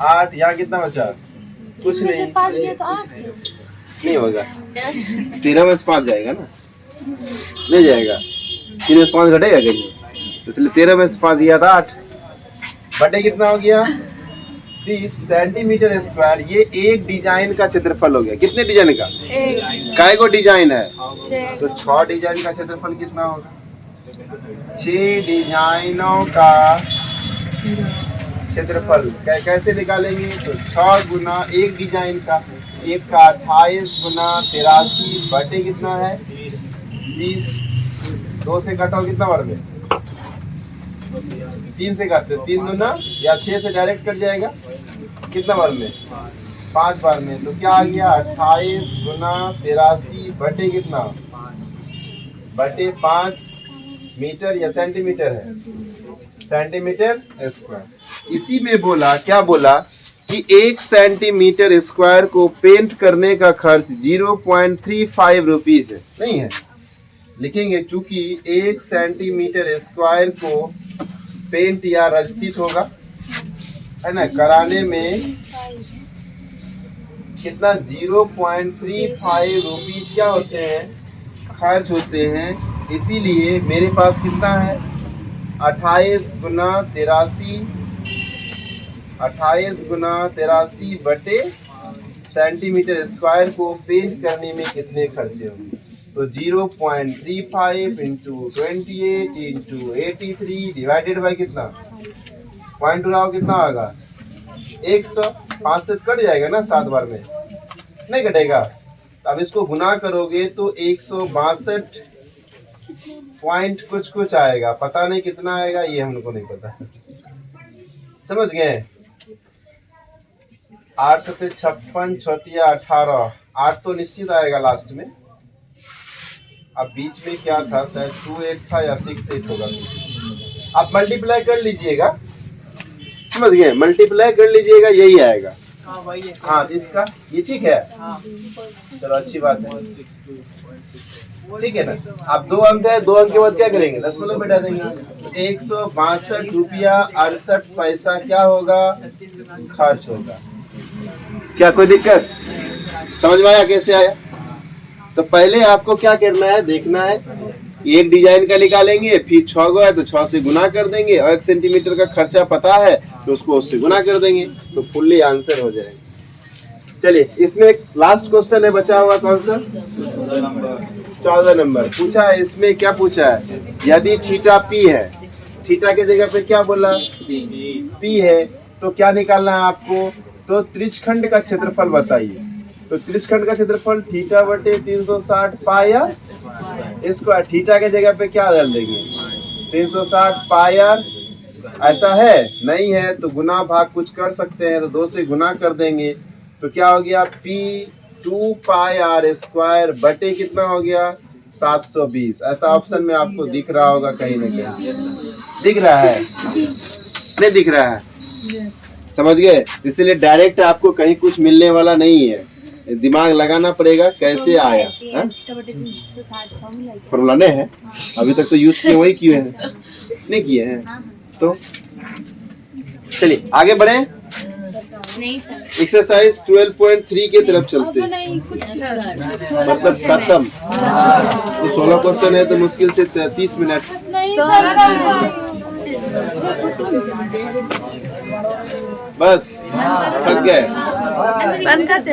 8, यहाँ कितना बचा? कुछ नहीं, नहीं होगा। 13 में से 5 जाएगा ना, नहीं जाएगा। 3 में से 5 घटेगा कहीं, इसलिए 13 में से 5 गया था 8 बटे कितना हो गया? 30 सेंटीमीटर स्क्वायर। ये एक डिजाइन का क्षेत्रफल हो गया। कितने डिजाइन का? काय को डिजाइन है? तो 6 डिजाइन का क्षेत्रफल कितना होगा? 6 डिजाइनों का क्षेत्रफल कैसे निकालेंगे? तो 6 गुना एक डिजाइन का, एक का 28 गुना 83 बटे कितना है? 30। 2 से घटाओ कितना बार में? 3 से काटते, 3 गुना या 6 से डायरेक्ट कट जाएगा, कितना बार में? 5 बार में, तो क्या आ गया 28 गुना 83 बटे कितना, बटे 5 मीटर या सेंटीमीटर है, सेंटीमीटर स्क्वायर। इसी में बोला, क्या बोला कि 1 सेंटीमीटर स्क्वायर को पेंट करने का खर्च 0.35 रुपीज है, नहीं है, लिखेंगे चूंकि 1 सेंटीमीटर स्क्वायर को पेंट या रजतित होगा, है ना, कराने में कितना 0.35 रुपीज क्या होते हैं, खर्च होते हैं। इसीलिए मेरे पास कितना है 28 गुना 83 बटे सेंटीमीटर स्क्वायर को पेंट करने में कितने खर्चे होंगे, तो 0.35 इंटू 28 इंटू 83 डिवाइडेड बाई कितना, पॉइंट उड़ाओ कितना आएगा 100, 5 से कट जाएगा ना 7 बार में, नहीं कटेगा। अब इसको गुना करोगे तो 162 पॉइंट कुछ आएगा, पता नहीं कितना आएगा, ये हमको नहीं पता, समझ गए। 8 सत्ते 56, 6 18, 8 तो निश्चित आएगा लास्ट में। अब बीच में क्या था, शायद 28 था या 68 होगा। आप मल्टीप्लाई कर लीजिएगा, समझ गए, मल्टीप्लाई कर लीजिएगा, यही आएगा। हाँ, इसका ये ठीक है, चलो अच्छी बात है, ठीक है ना। अब 2 अंक है, 2 अंक के बाद क्या करेंगे, दशमलव बैठा देंगे। 162 रुपया 68 पैसा क्या होगा, खर्च होगा। क्या कोई दिक्कत, समझ में आया कैसे आया। तो पहले आपको क्या करना है, देखना है, एक डिजाइन का निकालेंगे, फिर 6 गो है तो 6 से गुना कर देंगे, और 1 सेंटीमीटर का खर्चा पता है तो उसको उससे गुना कर देंगे, तो फुल्ली आंसर हो जाएगा। चलिए, इसमें एक लास्ट क्वेश्चन है बचा हुआ, कौन सा, 14 नंबर पूछा है। इसमें क्या पूछा है, यदि थीटा पी है, थीटा के जगह पे क्या बोला, पी है, तो क्या निकालना है आपको, तो त्रिज्यखंड का क्षेत्रफल बताइए। तो त्रिज्यखंड का क्षेत्रफल थीटा बटे 360 पाई आर स्क्वायर, थीटा के जगह पे क्या डाल देंगे 360 पाई आर, ऐसा है, नहीं है तो गुना भाग कुछ कर सकते हैं, तो 2 से गुना कर देंगे, तो क्या हो गया पी 2 पाई आर स्क्वायर बटे कितना हो गया 720। ऐसा ऑप्शन में आपको दिख रहा होगा कहीं ना कहीं, दिख रहा है, नहीं दिख रहा है, समझ गए। इसलिए डायरेक्ट आपको कहीं कुछ मिलने वाला नहीं है, दिमाग लगाना पड़ेगा कैसे आया, फॉर्मूला नहीं है अभी तक तो यूज किए, वही किए हैं, नहीं किए हैं। तो चलिए आगे बढ़े, एक्सरसाइज 12.3 के तरफ चलते, मतलब खत्म। तो 16 क्वेश्चन है तो मुश्किल से 30 मिनट, बस थक गए, बंद कर दे।